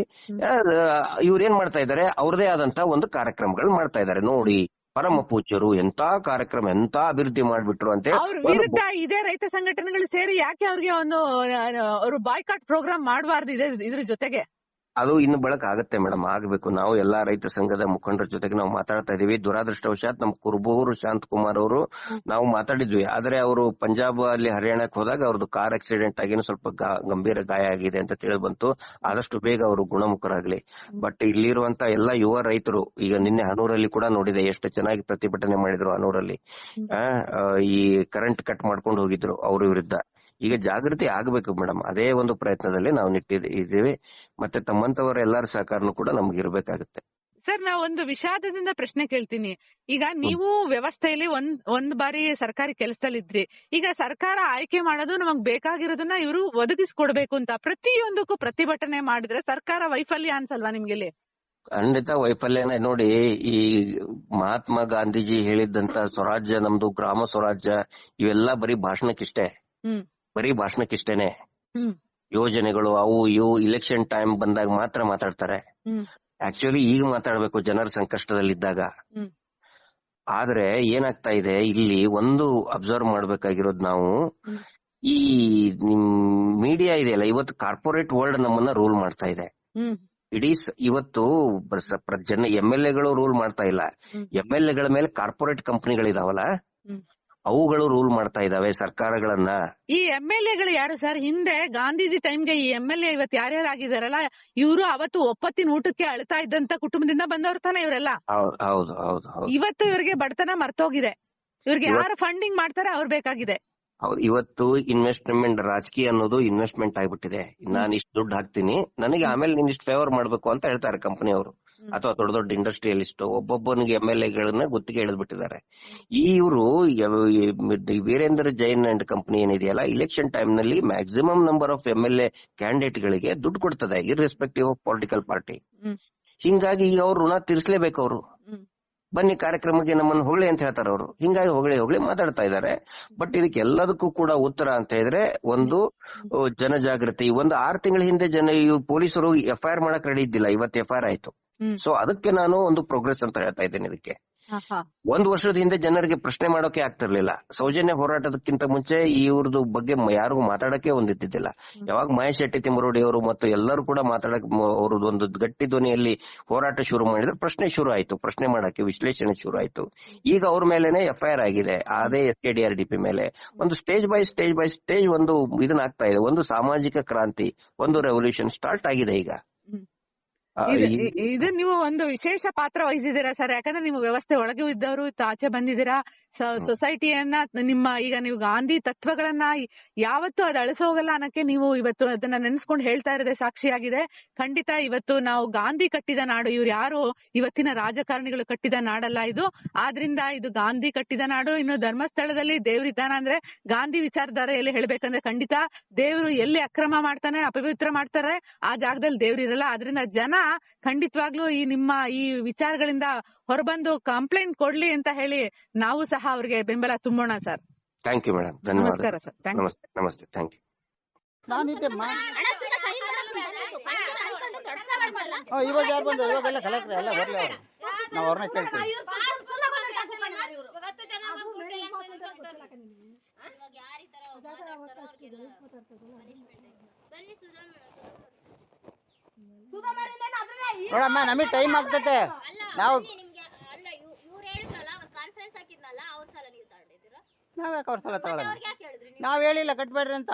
ಇವ್ರೇನ್ ಮಾಡ್ತಾ ಇದ್ದಾರೆ, ಅವ್ರದೇ ಆದಂತ ಒಂದು ಕಾರ್ಯಕ್ರಮಗಳು ಮಾಡ್ತಾ ಇದ್ದಾರೆ. ನೋಡಿ, ಪರಮ ಪೂಜ್ಯರು ಎಂತ ಕಾರ್ಯಕ್ರಮ, ಎಂತ ಅಭಿವೃದ್ಧಿ ಮಾಡ್ಬಿಟ್ರು ಅಂತ ವಿರುದ್ಧ ಇದೇ ರೈತ ಸಂಘಟನೆಗಳು ಸೇರಿ ಯಾಕೆ ಅವ್ರಿಗೆ ಒಂದು ಬಾಯ್ಕಾಟ್ ಪ್ರೋಗ್ರಾಮ್ ಮಾಡಬಾರ್ದು ಇದ್ರ ಜೊತೆಗೆ? ಅದು ಇನ್ನು ಬಳಕ ಆಗತ್ತೆ ಮೇಡಮ್, ಆಗಬೇಕು. ನಾವು ಎಲ್ಲಾ ರೈತ ಸಂಘದ ಮುಖಂಡರ ಜೊತೆಗೆ ನಾವು ಮಾತಾಡ್ತಾ ಇದೀವಿ. ದುರಾದೃಷ್ಟವಶಾತ್ ನಮ್ ಕುರುಬೂರು ಶಾಂತಕುಮಾರ್ ಅವರು ನಾವು ಮಾತಾಡಿದ್ವಿ. ಆದ್ರೆ ಅವರು ಪಂಜಾಬ್ ಅಲ್ಲಿ ಹರಿಯಾಣಕ್ಕೆ ಹೋದಾಗ ಅವ್ರದ್ದು ಕಾರ್ ಆಕ್ಸಿಡೆಂಟ್ ಆಗಿ ಸ್ವಲ್ಪ ಗಂಭೀರ ಗಾಯ ಆಗಿದೆ ಅಂತ ತಿಳಿದು ಬಂತು. ಆದಷ್ಟು ಬೇಗ ಅವರು ಗುಣಮುಖರಾಗ್ಲಿ. ಬಟ್ ಇಲ್ಲಿರುವಂತ ಎಲ್ಲಾ ಯುವ ರೈತರು, ಈಗ ನಿನ್ನೆ ಹನೂರಲ್ಲಿ ಕೂಡ ನೋಡಿದೆ ಎಷ್ಟು ಚೆನ್ನಾಗಿ ಪ್ರತಿಭಟನೆ ಮಾಡಿದ್ರು. ಹನೂರಲ್ಲಿ ಈ ಕರೆಂಟ್ ಕಟ್ ಮಾಡ್ಕೊಂಡು ಹೋಗಿದ್ರು ಅವ್ರ ವಿರುದ್ಧ. ಈಗ ಜಾಗೃತಿ ಆಗಬೇಕು ಮೇಡಮ್, ಅದೇ ಒಂದು ಪ್ರಯತ್ನದಲ್ಲಿ ನಾವು ನಿಟ್ಟಿದ್ದೀವಿ. ಮತ್ತೆ ತಮ್ಮಂತವರ ಎಲ್ಲರ ಸಹಕಾರನೂ ಕೂಡ ನಮ್ಗೆ ಇರಬೇಕಾಗುತ್ತೆ. ಸರ್, ನಾವು ಒಂದು ವಿಷಾದದಿಂದ ಪ್ರಶ್ನೆ ಕೇಳ್ತೀನಿ. ಈಗ ನೀವು ವ್ಯವಸ್ಥೆಯಲ್ಲಿ ಒಂದ್ ಬಾರಿ ಸರ್ಕಾರಿ ಕೆಲಸದಲ್ಲಿದ್ರಿ. ಈಗ ಸರ್ಕಾರ ಆಯ್ಕೆ ಮಾಡೋದು ನಮಗ್ ಬೇಕಾಗಿರೋದನ್ನ ಇವರು ಒದಗಿಸ್ಕೊಡ್ಬೇಕು ಅಂತ ಪ್ರತಿಯೊಂದಕ್ಕೂ ಪ್ರತಿಭಟನೆ ಮಾಡಿದ್ರೆ ಸರ್ಕಾರ ವೈಫಲ್ಯ ಅನ್ಸಲ್ವಾ ನಿಮ್ಗೆ? ಖಂಡಿತ ವೈಫಲ್ಯನೇ. ನೋಡಿ, ಈ ಮಹಾತ್ಮ ಗಾಂಧೀಜಿ ಹೇಳಿದ್ದಂತ ಸ್ವರಾಜ್ಯ ನಮ್ದು, ಗ್ರಾಮ ಸ್ವರಾಜ್ಯ, ಇವೆಲ್ಲ ಬರೀ ಭಾಷಣಕ್ಕಿಷ್ಟೇ, ಬರೀ ಭಾಷಣಕ್ಕಿಷ್ಟೇನೆ. ಯೋಜನೆಗಳು ಅವು ಇವು ಇಲೆಕ್ಷನ್ ಟೈಮ್ ಬಂದಾಗ ಮಾತ್ರ ಮಾತಾಡ್ತಾರೆ. ಆಕ್ಚುಲಿ ಈಗ ಮಾತಾಡ್ಬೇಕು ಜನರ ಸಂಕಷ್ಟದಲ್ಲಿದ್ದಾಗ. ಆದ್ರೆ ಏನಾಗ್ತಾ ಇದೆ ಇಲ್ಲಿ, ಒಂದು ಅಬ್ಸರ್ವ್ ಮಾಡ್ಬೇಕಾಗಿರೋದು ನಾವು, ಈ ಮೀಡಿಯಾ ಇದೆಯಲ್ಲ, ಇವತ್ತು ಕಾರ್ಪೊರೇಟ್ ವರ್ಲ್ಡ್ ನಮ್ಮನ್ನ ರೂಲ್ ಮಾಡ್ತಾ ಇದೆ. ಇಡೀ ಇವತ್ತು MLAಗಳು ರೂಲ್ ಮಾಡ್ತಾ ಇಲ್ಲ. MLAಗಳ ಮೇಲೆ ಕಾರ್ಪೊರೇಟ್ ಕಂಪನಿಗಳಿದಾವಲ್ಲ, ಅವುಗಳು ರೂಲ್ ಮಾಡ್ತಾ ಇದಾವೆ ಸರ್ಕಾರಗಳನ್ನ. ಈ MLAಗಳು ಯಾರು ಸರ್? ಹಿಂದೆ ಗಾಂಧೀಜಿ ಟೈಮ್ಗೆ ಈ MLA ಇವತ್ತು ಯಾರ್ಯಾರಾಗಿದಾರಲ್ಲ, ಇವರು ಅವತ್ತು ಒಪ್ಪತ್ತಿನ ಊಟಕ್ಕೆ ಅಳ್ತಾ ಇದ್ದಂತ ಕುಟುಂಬದಿಂದ ಬಂದವ್ರು ತಾನೆ ಇವರೆಲ್ಲ. ಹೌದು ಹೌದು ಹೌದು. ಇವತ್ತು ಇವ್ರಿಗೆ ಬಡತನ ಮರ್ತೋಗಿದೆ. ಇವ್ರಿಗೆ ಯಾರು ಫಂಡಿಂಗ್ ಮಾಡ್ತಾರೆ ಅವ್ರು ಬೇಕಾಗಿದೆ. ಹೌದು, ಇವತ್ತು ಇನ್ವೆಸ್ಟ್ಮೆಂಟ್, ರಾಜಕೀಯ ಅನ್ನೋದು ಇನ್ವೆಸ್ಟ್ಮೆಂಟ್ ಆಗ್ಬಿಟ್ಟಿದೆ. ನಾನು ಇಷ್ಟು ದುಡ್ಡು ಹಾಕ್ತೀನಿ, ನನಗೆ ಆಮೇಲೆ ನೀನ್ ಇಷ್ಟು ಫೇವರ್ ಮಾಡ್ಬೇಕು ಅಂತ ಹೇಳ್ತಾರೆ ಕಂಪನಿಯವರು ಅಥವಾ ದೊಡ್ಡ ದೊಡ್ಡ ಇಂಡಸ್ಟ್ರಿಯಲಿಸ್ಟ್. ಒಬ್ಬೊಬ್ಬನಿಗೆ MLAಗಳನ್ನ ಗುತ್ತಿಗೆ ಎಳೆದ್ಬಿಟ್ಟಿದ್ದಾರೆ. ಇವರು ವೀರೇಂದ್ರ ಜೈನ್ ಅಂಡ್ ಕಂಪನಿ ಏನಿದೆಯಲ್ಲ, ಇಲೆಕ್ಷನ್ ಟೈಮ್ ನಲ್ಲಿ maximum number of MLA candidate ಗಳಿಗೆ ದುಡ್ಡು ಕೊಡ್ತದೆ, ಇರ್ರೆಸ್ಪೆಕ್ಟಿವ್ ಆಫ್ ಪೊಲಿಟಿಕಲ್ ಪಾರ್ಟಿ. ಹಿಂಗಾಗಿ ಈಗ ಅವ್ರು ಋಣ ತೀರಿಸಲೇಬೇಕು. ಅವರು ಬನ್ನಿ ಕಾರ್ಯಕ್ರಮಕ್ಕೆ ನಮ್ಮನ್ನು ಹೊಗಳಿ ಅಂತ ಹೇಳ್ತಾರೆ ಅವರು. ಹಿಂಗಾಗಿ ಹೊಗಳಿ ಮಾತಾಡ್ತಾ ಇದ್ದಾರೆ. ಬಟ್ ಇದಕ್ಕೆ ಎಲ್ಲದಕ್ಕೂ ಕೂಡ ಉತ್ತರ ಅಂತ ಹೇಳಿದ್ರೆ ಒಂದು ಜನಜಾಗೃತಿ. ಒಂದು 6 ತಿಂಗಳ ಹಿಂದೆ ಪೊಲೀಸರು FIR ಮಾಡಕ್ ರೆಡಿ ಇದ್ದಿಲ್ಲ, ಇವತ್ತು FIR ಆಯ್ತು. ಸೊ ಅದಕ್ಕೆ ನಾನು ಒಂದು ಪ್ರೋಗ್ರೆಸ್ ಅಂತ ಹೇಳ್ತಾ ಇದ್ದೇನೆ ಇದಕ್ಕೆ. ಒಂದು ವರ್ಷದ ಹಿಂದೆ ಜನರಿಗೆ ಪ್ರಶ್ನೆ ಮಾಡೋಕೆ ಆಗ್ತಿರ್ಲಿಲ್ಲ. ಸೌಜನ್ಯ ಹೋರಾಟದಕ್ಕಿಂತ ಮುಂಚೆ ಇವ್ರದ್ದು ಬಗ್ಗೆ ಯಾರಿಗೂ ಮಾತಾಡಕ್ಕೆ ಒಂದಿದ್ದಿದ್ದಿಲ್ಲ. ಯಾವಾಗ ಮಹೇಶ್ ಶೆಟ್ಟಿ ತಿಮ್ಮರೋಡಿ ಅವರು ಮತ್ತು ಎಲ್ಲರೂ ಕೂಡ ಮಾತಾಡಕ್ ಅವ್ರದ್ದು ಒಂದು ಗಟ್ಟಿ ಧ್ವನಿಯಲ್ಲಿ ಹೋರಾಟ ಶುರು ಮಾಡಿದ್ರೆ ಪ್ರಶ್ನೆ ಶುರು ಆಯ್ತು, ಪ್ರಶ್ನೆ ಮಾಡಕ್ಕೆ ವಿಶ್ಲೇಷಣೆ ಶುರು ಆಯ್ತು. ಈಗ ಅವ್ರ ಮೇಲೆನೆ FIR ಆಗಿದೆ, ಅದೇ SKDRDP ಮೇಲೆ. ಒಂದು ಸ್ಟೇಜ್ ಬೈ ಸ್ಟೇಜ್ ಒಂದು ಇದನ್ನ ಆಗ್ತಾ ಇದೆ. ಒಂದು ಸಾಮಾಜಿಕ ಕ್ರಾಂತಿ, ಒಂದು ರೆವಲ್ಯೂಷನ್ ಸ್ಟಾರ್ಟ್ ಆಗಿದೆ ಈಗ. ಇದು ನೀವು ಒಂದು ವಿಶೇಷ ಪಾತ್ರ ವಹಿಸಿದ್ದೀರಾ ಸರ್. ಯಾಕಂದ್ರೆ ನೀವು ವ್ಯವಸ್ಥೆ ಒಳಗೆ ಇದ್ದವರು ಆಚೆ ಬಂದಿದ್ದೀರಾ. ಸೊಸೈಟಿಯನ್ನ ನೀವು ಗಾಂಧಿ ತತ್ವಗಳನ್ನ ಯಾವತ್ತೂ ಅದು ಅಳಿಸೋಗಲ್ಲ ಅನ್ನಕ್ಕೆ ನೀವು ಇವತ್ತು ಅದನ್ನ ನೆನೆಸ್ಕೊಂಡು ಹೇಳ್ತಾ ಇರೋದೇ ಸಾಕ್ಷಿಯಾಗಿದೆ. ಖಂಡಿತ ಇವತ್ತು ನಾವು ಗಾಂಧಿ ಕಟ್ಟಿದ ನಾಡು, ಇವ್ರು ಯಾರು ಇವತ್ತಿನ ರಾಜಕಾರಣಿಗಳು ಕಟ್ಟಿದ ನಾಡಲ್ಲ ಇದು. ಆದ್ರಿಂದ ಇದು ಗಾಂಧಿ ಕಟ್ಟಿದ ನಾಡು. ಇನ್ನು ಧರ್ಮಸ್ಥಳದಲ್ಲಿ ದೇವ್ರಿದ್ದಾನ ಅಂದ್ರೆ ಗಾಂಧಿ ವಿಚಾರಧಾರೆಯಲ್ಲಿ ಹೇಳ್ಬೇಕಂದ್ರೆ ಖಂಡಿತ ದೇವ್ರು ಎಲ್ಲಿ ಅಕ್ರಮ ಮಾಡ್ತಾನೆ, ಅಪವಿತ್ರ ಮಾಡ್ತಾರೆ, ಆ ಜಾಗದಲ್ಲಿ ದೇವ್ರು ಇರಲ್ಲ. ಆದ್ರಿಂದ ಜನ ಖಂಡಿತವಾಗ್ಲೂ ನಿಮ್ಮ ಈ ವಿಚಾರಗಳಿಂದ ಹೊರಬಂದು ಕಂಪ್ಲೇಂಟ್ ಕೊಡ್ಲಿ ಅಂತ ಹೇಳಿ ನಾವು ಸಹ ಅವ್ರಿಗೆ ಬೆಂಬಲ ತುಂಬೋಣ ಸರ್. ಥ್ಯಾಂಕ್ ಯು ಮೇಡಮ್, ಧನ್ಯವಾದ. ನಮಸ್ಕಾರ ಸರ್. ನಮಸ್ತೆ, ಥ್ಯಾಂಕ್ ಯು. ಇವಾಗ ಯಾರು ಬಂದ್ರು? ಇವಾಗೆಲ್ಲ ಕಲೆಕ್ಟರ್ ಎಲ್ಲ ಬರ್ಲಿ, ಅವರು ನಾವು ಅವ್ರನ್ನ ಕೇಳ್ತೀವಿ. ನೋಡಮ್ಮ, ನಮಗೆ ಟೈಮ್ ಆಗ್ತತೆ. ನಾವು ನಾವ್ಯಾಕೆ ಅವ್ರ ಸಲ ತಗೊಳ್ಳೋಣ? ನಾವ್ ಹೇಳಿಲ್ಲ ಕಟ್ಬೇಡ್ರಿ ಅಂತ.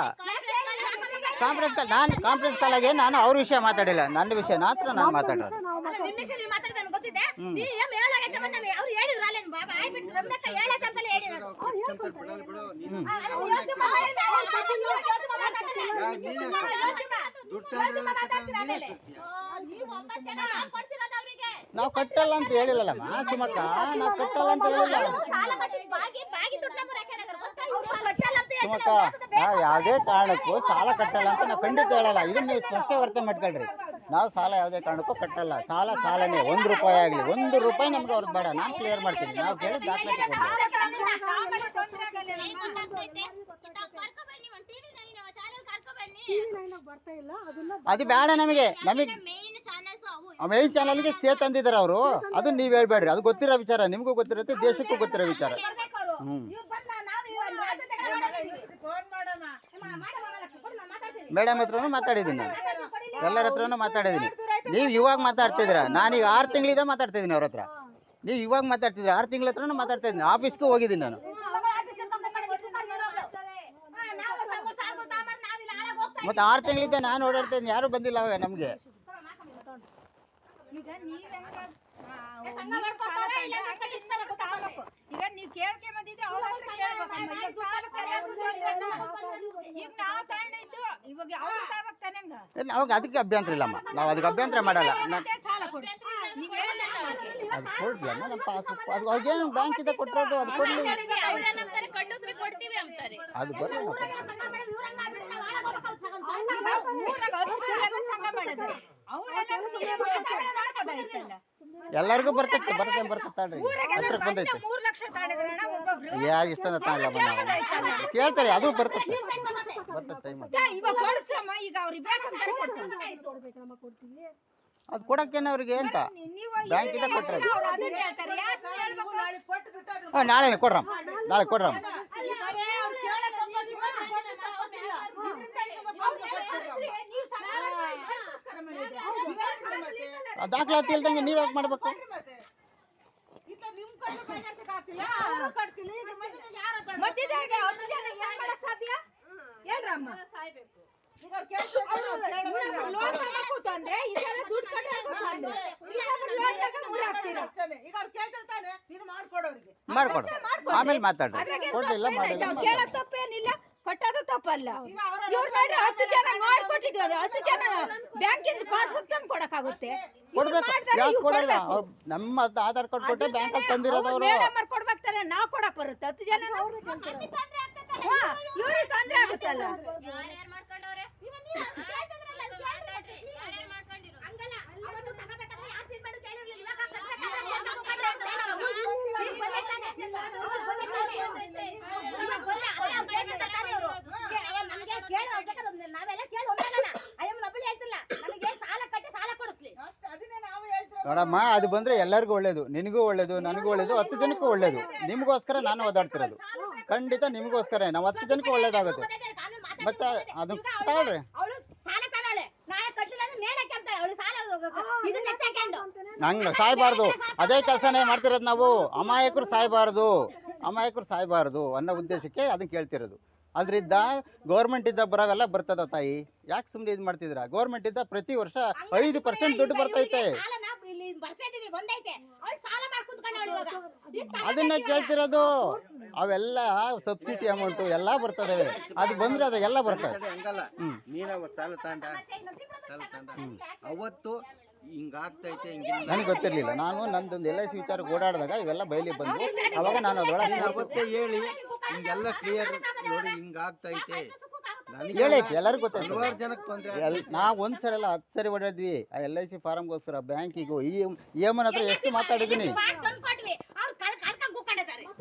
ಕಾನ್ಫರೆನ್ಸ್ ಕಾಲಾಗೆ ನಾನು ಅವ್ರ ವಿಷಯ ಮಾತಾಡಿಲ್ಲ, ನನ್ನ ವಿಷಯ ಮಾತ್ರ ನಾನು ಮಾತಾಡೋದು. ನಾವು ಕಟ್ಟಲ್ಲ ಅಂತ ಹೇಳಿಲ್ಲಮ್ಮ ಸುಮಕ್ಕ, ನಾವು ಕಟ್ಟಲ್ಲ ಅಂತ ಹೇಳಿಲ್ಲ ಸುಮಕ್ಕ. ನಾವು ಯಾವುದೇ ಕಾರಣಕ್ಕೂ ಸಾಲ ಕಟ್ಟಲ್ಲ ಅಂತ ನಾವು ಖಂಡಿತ ಹೇಳಲ್ಲ. ಇದನ್ನ ನೀವು ಸ್ಪಷ್ಟ ಅರ್ಥ ಮಾಡ್ಕೊಳ್ರಿ. ನಾವು ಸಾಲ ಯಾವುದೇ ಕಾರಣಕ್ಕೂ ಕಟ್ಟಲ್ಲ. ಸಾಲನೇ, ₹1 ಆಗಲಿ, ₹1 ನಮ್ಗೆ ಅವ್ರದ್ದು ಬೇಡ. ನಾನು ಕ್ಲಿಯರ್ ಮಾಡ್ತೀನಿ. ನಾವು ಕೇಳಿ ದಾಖಲಾತಿ ಅದು ಬೇಡ ನಮಗೆ. ಮೇನ್ ಚಾನಲ್ಗೆ ಸ್ಟೇ ತಂದಿದ್ದಾರೆ ಅವರು. ಅದನ್ನ ನೀವ್ ಹೇಳ್ಬೇಡ್ರಿ. ಅದು ಗೊತ್ತಿರೋ ವಿಚಾರ, ನಿಮ್ಗೂ ಗೊತ್ತಿರುತ್ತೆ, ದೇಶಕ್ಕೂ ಗೊತ್ತಿರೋ ವಿಚಾರ. ಮೇಡಮ್ ಹತ್ರನೂ ಮಾತಾಡಿದ್ದೀನಿ, ನಾನು ಎಲ್ಲರ ಹತ್ರನೂ ಮಾತಾಡಿದ್ದೀನಿ. ನೀವು ಇವಾಗ ಮಾತಾಡ್ತಿದ್ದೀರಾ, ನಾನೀಗ 6 ತಿಂಗಳಿಂದ ಮಾತಾಡ್ತಿದ್ದೀನಿ ಅವ್ರ ಹತ್ರ. ನೀವು ಇವಾಗ ಮಾತಾಡ್ತಿದ್ದೀರಾ, 6 ತಿಂಗಳ ಹತ್ರನೂ ಮಾತಾಡ್ತಾ ಇದ್ದೀನಿ. ಆಫೀಸ್ಗೂ ಹೋಗಿದ್ದೀನಿ ನಾನು. ಮತ್ತೆ 6 ತಿಂಗಳಿಂದ ನಾನು ಓಡಾಡ್ತಾ ಇದ್ದೀನಿ, ಯಾರು ಬಂದಿಲ್ಲ ಅವಾಗ ನಮ್ಗೆ. ಅವಾಗ ಅದಕ್ಕೆ ಅಭ್ಯಂತರ ಇಲ್ಲಮ್ಮ, ನಾವು ಅದಕ್ಕೆ ಅಭ್ಯಂತರ ಮಾಡಲ್ಲ. ಅದು ಕೊಡ್ಲಮ್ಮ ನಮ್ಮ ಪಾಸ್ಬುಕ್, ಅದು ಅವ್ರಿಗೇನು ಬ್ಯಾಂಕ್ ಇದೆ ಕೊಟ್ಟಿರೋದು, ಅದು ಕೊಡ್ಲಿ. ಅದು ಬರಲ್ಲ. ಎಲ್ಲರಿಗೂ ಬರ್ತೈತೆ ತಡ್ರಿ. ಹತ್ರಕ್ಕೆ ಬಂದೈತೆ ಯಾರು ಇಷ್ಟ ತಾಳಮ್ಮ, ನಾವು ಕೇಳ್ತಾರೆ, ಅದು ಬರ್ತೈತೆ. ಅದು ಕೊಡಕ್ಕೇನೆ ಅವ್ರಿಗೆ ಅಂತ ಬ್ಯಾಂಕ್ ಇದೆ ಕೊಟ್ಟರೆ. ನಾಳೆ ಕೊಡ್ರಮ್ಮ, ನಾಳೆ ಕೊಡ್ರಮ್ಮ. ದಾಖಲಾತಿ ಇಲ್ದಂಗೆ ನೀವ್ ಯಾಕೆ ಮಾಡ್ಬೇಕು? ಮಾಡ್ಕೊಡು, ಆಮೇಲೆ ಮಾತಾಡ್ರಿ. ಕೊಡ್ಲಿಲ್ಲ ಮಾಡಿಲ್ಲ, ಕೊಟ್ಟದು ತಪ್ಪಲ್ಲ. ಇವ್ರು ನೋಡ್ರಿ 10 ಜನ ಮಾಡ್ಕೊಟ್ಟಿದ್ವಿ, 10 ಜನ ಬ್ಯಾಂಕಿಂದ ಪಾಸ್ಬುಕ್ ತಂದು ಕೊಡಕ್ಕಾಗುತ್ತೆ? ಕೊಡ್ಬೇಕು. ಯಾಕೆ ಕೊಡಲ್ಲ? ನಮ್ಮ ಆಧಾರ್ ಕಾರ್ಡ್ ಕೊಟ್ಟೆ ಬ್ಯಾಂಕ್ ಅಲ್ಲಿ ತಂದಿರೋದವ್ರು. ಮೇಡಮ್ ಕೊಡ್ಬೇಕಾರೆ ನಾವು ಕೊಡಕ್ ಬರುತ್ತೆ? 10 ಜನ ಇವ್ರಿಗೆ ತೊಂದ್ರೆ ಆಗುತ್ತಲ್ಲ. ನಾವೆಲ್ಲ ಕೇಳಿ ಅಯ್ಯಮ್ಮ ನಬಳಿ ಹೇಳ್ತಿಲ್ಲ, ನನಗೆ ಸಾಲ ಕಟ್ಟಿ ಸಾಲ ಕೊಡಿಸ್ಲಿ, ಅದನ್ನೇ ನಾವು ಹೇಳ್ತಿರೋದು. ನೋಡಮ್ಮ, ಅದು ಬಂದ್ರೆ ಎಲ್ಲರಿಗೂ ಒಳ್ಳೇದು, ನಿನಗೂ ಒಳ್ಳೇದು, ನನಗೂ ಒಳ್ಳೇದು, 10 ಜನಕ್ಕೂ ಒಳ್ಳೇದು. ನಿಮಗೋಸ್ಕರ ನಾನು ಓದಾಡ್ತಿರೋದು, ಖಂಡಿತ ನಿಮಗೋಸ್ಕರ. ನಾವು 10 ಜನಕ್ಕೂ ಒಳ್ಳೇದಾಗುತ್ತೆ. ಮತ್ತೆ ಅದು ತಗೊಳ್ರಿ, ಹಂಗ ಸಾಯ್ಬಾರ್ದು. ಅದೇ ಕೆಲಸನೇ ಮಾಡ್ತಿರೋದು ನಾವು. ಅಮಾಯಕರು ಸಾಯ್ಬಾರ್ದು ಅನ್ನೋ ಉದ್ದೇಶಕ್ಕೆ ಅದನ್ನ ಕೇಳ್ತಿರೋದು. ಅದರಿಂದ ಗೌರ್ಮೆಂಟ್ ಇದ್ದ ಬರೋವೆಲ್ಲ ಬರ್ತದ ತಾಯಿ, ಯಾಕೆ ಸುಮ್ಮನೆ ಇದು ಮಾಡ್ತಿದ್ದೀರಾ? ಗೌರ್ಮೆಂಟ್ ಇದ್ದ ಪ್ರತಿ ವರ್ಷ 5% ದುಡ್ಡು ಬರ್ತೈತೆ, ಅದನ್ನೇ ಕೇಳ್ತಿರೋದು. ಅವೆಲ್ಲ ಸಬ್ಸಿಡಿ ಅಮೌಂಟು ಎಲ್ಲ ಬರ್ತದೆ, ಅದು ಬಂದ್ರೆ ಅದೆಲ್ಲ ಬರ್ತದೆ. ಅವತ್ತು ಹಿಂಗಾಗ್ತೈತೆ ನನಗೆ ಗೊತ್ತಿರಲಿಲ್ಲ. ನಾನು ನಂದೊಂದು LIC ವಿಚಾರ ಓಡಾಡಿದಾಗ ಇವೆಲ್ಲ ಬಯಲಿ ಬಂದು ಅವಾಗ ನಾನು ಅದರೊಳಗೆ ಅವತ್ತೇ ಹೇಳಿ ಹಿಂಗೆಲ್ಲ ಕ್ಲಿಯರ್ ನೋಡಿ ಹಿಂಗಾಗ್ತೈತೆ ಹೇಳೈತಿ, ಎಲ್ಲರಿಗೂ ಗೊತ್ತಾಯ್ತು. ಜನಕ್ಕೆ ತೊಂದ್ರೆ. ನಾವು ಒಂದ್ಸರಿ ಅಲ್ಲ 10 ಸರಿ ಓಡಾಡಿದ್ವಿ ಆ LIC ಫಾರಮ್ಗೋಸ್ಕರ, ಬ್ಯಾಂಕಿಗೂ. EMN ಹತ್ರ ಎಷ್ಟು ಮಾತಾಡಿದ್ದೀನಿ.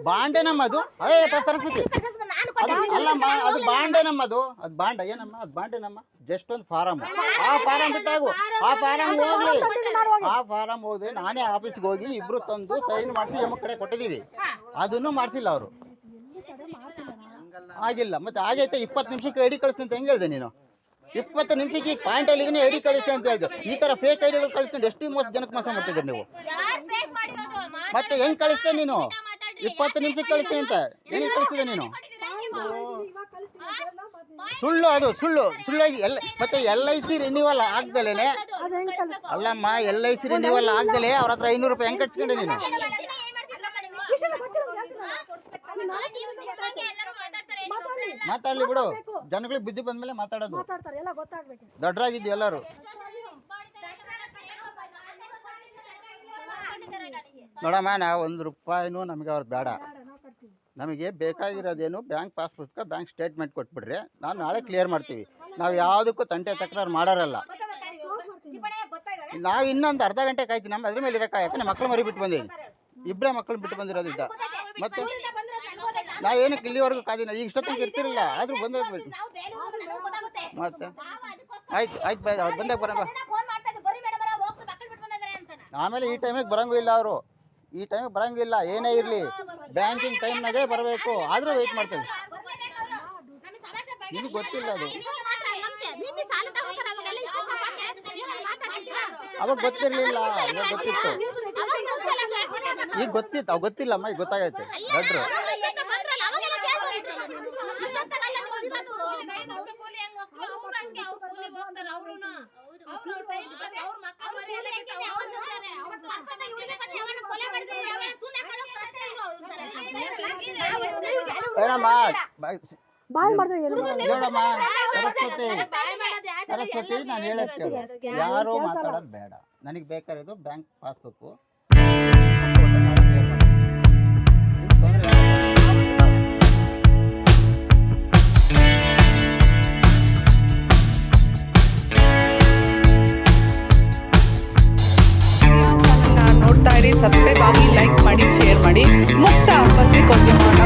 ಬಾಂಡೆ ನಮ್ಮದು, ಸರಸ್ವತಿ ಅಲ್ಲಮ್ಮ, ಅದು ಬಾಂಡೆ ನಮ್ಮದು. ಅದು ಬಾಂಡ ಏನಮ್ಮ? ಅದು ಬಾಂಡೆ ನಮ್ಮ ಜಸ್ಟ್ ಒಂದು ಫಾರಮ್. ಆ ಫಾರಮ್ ಬಿಟ್ಟಾಗು, ಆ ಫಾರಮ್ ಹೋದ್ರೆ ನಾನೇ ಆಫೀಸ್ಗೆ ಹೋಗಿ ಇಬ್ರು ತಂದು ಸೈನ್ ಮಾಡಿಸಿ ನಮ್ಮ ಕಡೆ ಕೊಟ್ಟಿದ್ದೀವಿ. ಅದನ್ನು ಮಾಡಿಸಿಲ್ಲ ಅವರು, ಆಗಿಲ್ಲ. ಮತ್ತೆ ಆಗೈತೆ 20 ನಿಮಿಷಕ್ಕೆ ಐಡಿ ಕಳಿಸ್ತೀನಿ ಅಂತ ಹೆಂಗೆ ಹೇಳಿದೆ ನೀನು? 20 ನಿಮಿಷಕ್ಕೆ ಪಾಯಿಂಟ್ ಅಲ್ಲಿ ಇದನ್ನ ಐಡಿ ಕಳಿಸ್ತೀನಿ ಅಂತ ಹೇಳಿದೆ. ಈ ತರ ಫೇಕ್ ಐಡಿಗಳು ಕಳಿಸ್ಕೊಂಡು ಎಷ್ಟು ಜನಕ್ಕೆ ಮೋಸ ಮಾಡ್ತಿದ್ದೀರಿ ನೀವು? ಮತ್ತೆ ಹೆಂಗ್ ಕಳಿಸ್ತೇ ನೀನು? 20 ನಿಮಿಷಕ್ಕೆ ಕಳಿಸ್ತೀನಿ ಅಂತ ಹೆಂಗ್ ಕಳಿಸಿದೆ ನೀನು? ಸುಳ್ಳು, ಅದು ಸುಳ್ಳಾಗಿ. ಮತ್ತೆ LIC ರಿನ್ಯೂವಲ್ ಆಗ್ದಲೇನೆ ಅಲ್ಲಮ್ಮ, LIC ರಿನ್ಯೂವಲ್ ಆಗ್ದಲೇ ಅವ್ರ ಹತ್ರ 500 ರೂಪಾಯಿ ಹೆಂಗ್ ಕಟ್ಸ್ಕೊಂಡೆ ನೀನು? ಮಾತಾಡ್ಲಿ ಬಿಡು, ಜನಗಳಿಗೆ ಬುದ್ಧಿ ಬಂದ್ಮೇಲೆ ಮಾತಾಡೋದು. ದೊಡ್ಡರಾಗಿದ್ವಿ ಎಲ್ಲರೂ. ನೋಡಮ್ಮ, ನಾವು 1 ರೂಪಾಯಿನೂ ನಮಗೆ ಅವ್ರು ಬೇಡ. ನಮಗೆ ಬೇಕಾಗಿರೋದೇನು ಬ್ಯಾಂಕ್ ಪಾಸ್ ಪುಸ್ತಕ, ಬ್ಯಾಂಕ್ ಸ್ಟೇಟ್ಮೆಂಟ್ ಕೊಟ್ಬಿಡ್ರಿ, ನಾನು ನಾಳೆ ಕ್ಲಿಯರ್ ಮಾಡ್ತೀವಿ. ನಾವು ಯಾವುದಕ್ಕೂ ತಂಟೆ ತಕರಾರು ಮಾಡೋರಲ್ಲ. ನಾವು ಇನ್ನೊಂದು ಅರ್ಧ ಗಂಟೆ ಕಾಯ್ತೀವಿ. ನಮ್ಮ ಅದ್ರ ಮೇಲೆ ಇರೋಕೆ ಯಾಕಂದ್ರೆ ಮಕ್ಕಳು ಮರಿ ಬಿಟ್ಟು ಬಂದೀವಿ, ಇಬ್ಬರೇ ಮಕ್ಕಳು ಬಿಟ್ಟು ಬಂದಿರೋದ್ರಿಂದ. ಮತ್ತೆ ನಾವೇನಕ್ಕೆ ಇಲ್ಲಿವರೆಗೂ ಕಾದಿನ, ಈಗ ಇಷ್ಟೊತ್ತಿಗೆ ಇರ್ತಿರಲಿಲ್ಲ, ಆದ್ರೂ ಬಂದಿರೋದು. ಮತ್ತೆ ಆಯ್ತು ಅವ್ರು ಬಂದಾಗ ಬರೋಣ. ಆಮೇಲೆ ಈ ಟೈಮಿಗೆ ಬರೋಂಗೂ ಇಲ್ಲ ಅವರು, ಈ ಟೈಮಿಗೆ ಬರೋಂಗಿಲ್ಲ. ಏನೇ ಇರಲಿ ಬ್ಯಾಂಕಿಂಗ್ ಟೈಮ್ನಾಗೆ ಬರಬೇಕು, ಆದರೂ ವೆಯ್ಟ್ ಮಾಡ್ತೇವೆ. ನಿಮಗೆ ಗೊತ್ತಿಲ್ಲ ಅದು, ಅವಾಗ ಗೊತ್ತಿರಲಿಲ್ಲ, ಇವಾಗ ಗೊತ್ತಿತ್ತು. ಈಗ ಗೊತ್ತಿತ್ತು, ಅವಾಗ ಗೊತ್ತಿಲ್ಲಮ್ಮ, ಈಗ ಗೊತ್ತಾಗೈತೆ. ದೊಡ್ಡರು ಏನಮ್ಮ ನೋಡಮ್ಮ, ಸರಸ್ವತಿ ನಾನು ಹೇಳಕ್ಕೆ ಯಾರು ಮಾತಾಡೋದು ಬೇಡ. ನನಗೆ ಬೇಕಾಗಿರೋದು ಬ್ಯಾಂಕ್ ಪಾಸ್ಬುಕ್. ನೋಡ್ತಾ ಇರಿ, ಸಬ್ಸ್ಕ್ರೈಬ್ ಆಗಿ, ಲೈಕ್ ಮಾಡಿ, ಶೇರ್ ಮಾಡಿ. ಮುಕ್ತ ಪತ್ರಿಕೋದ್ಯಮವನ್ನು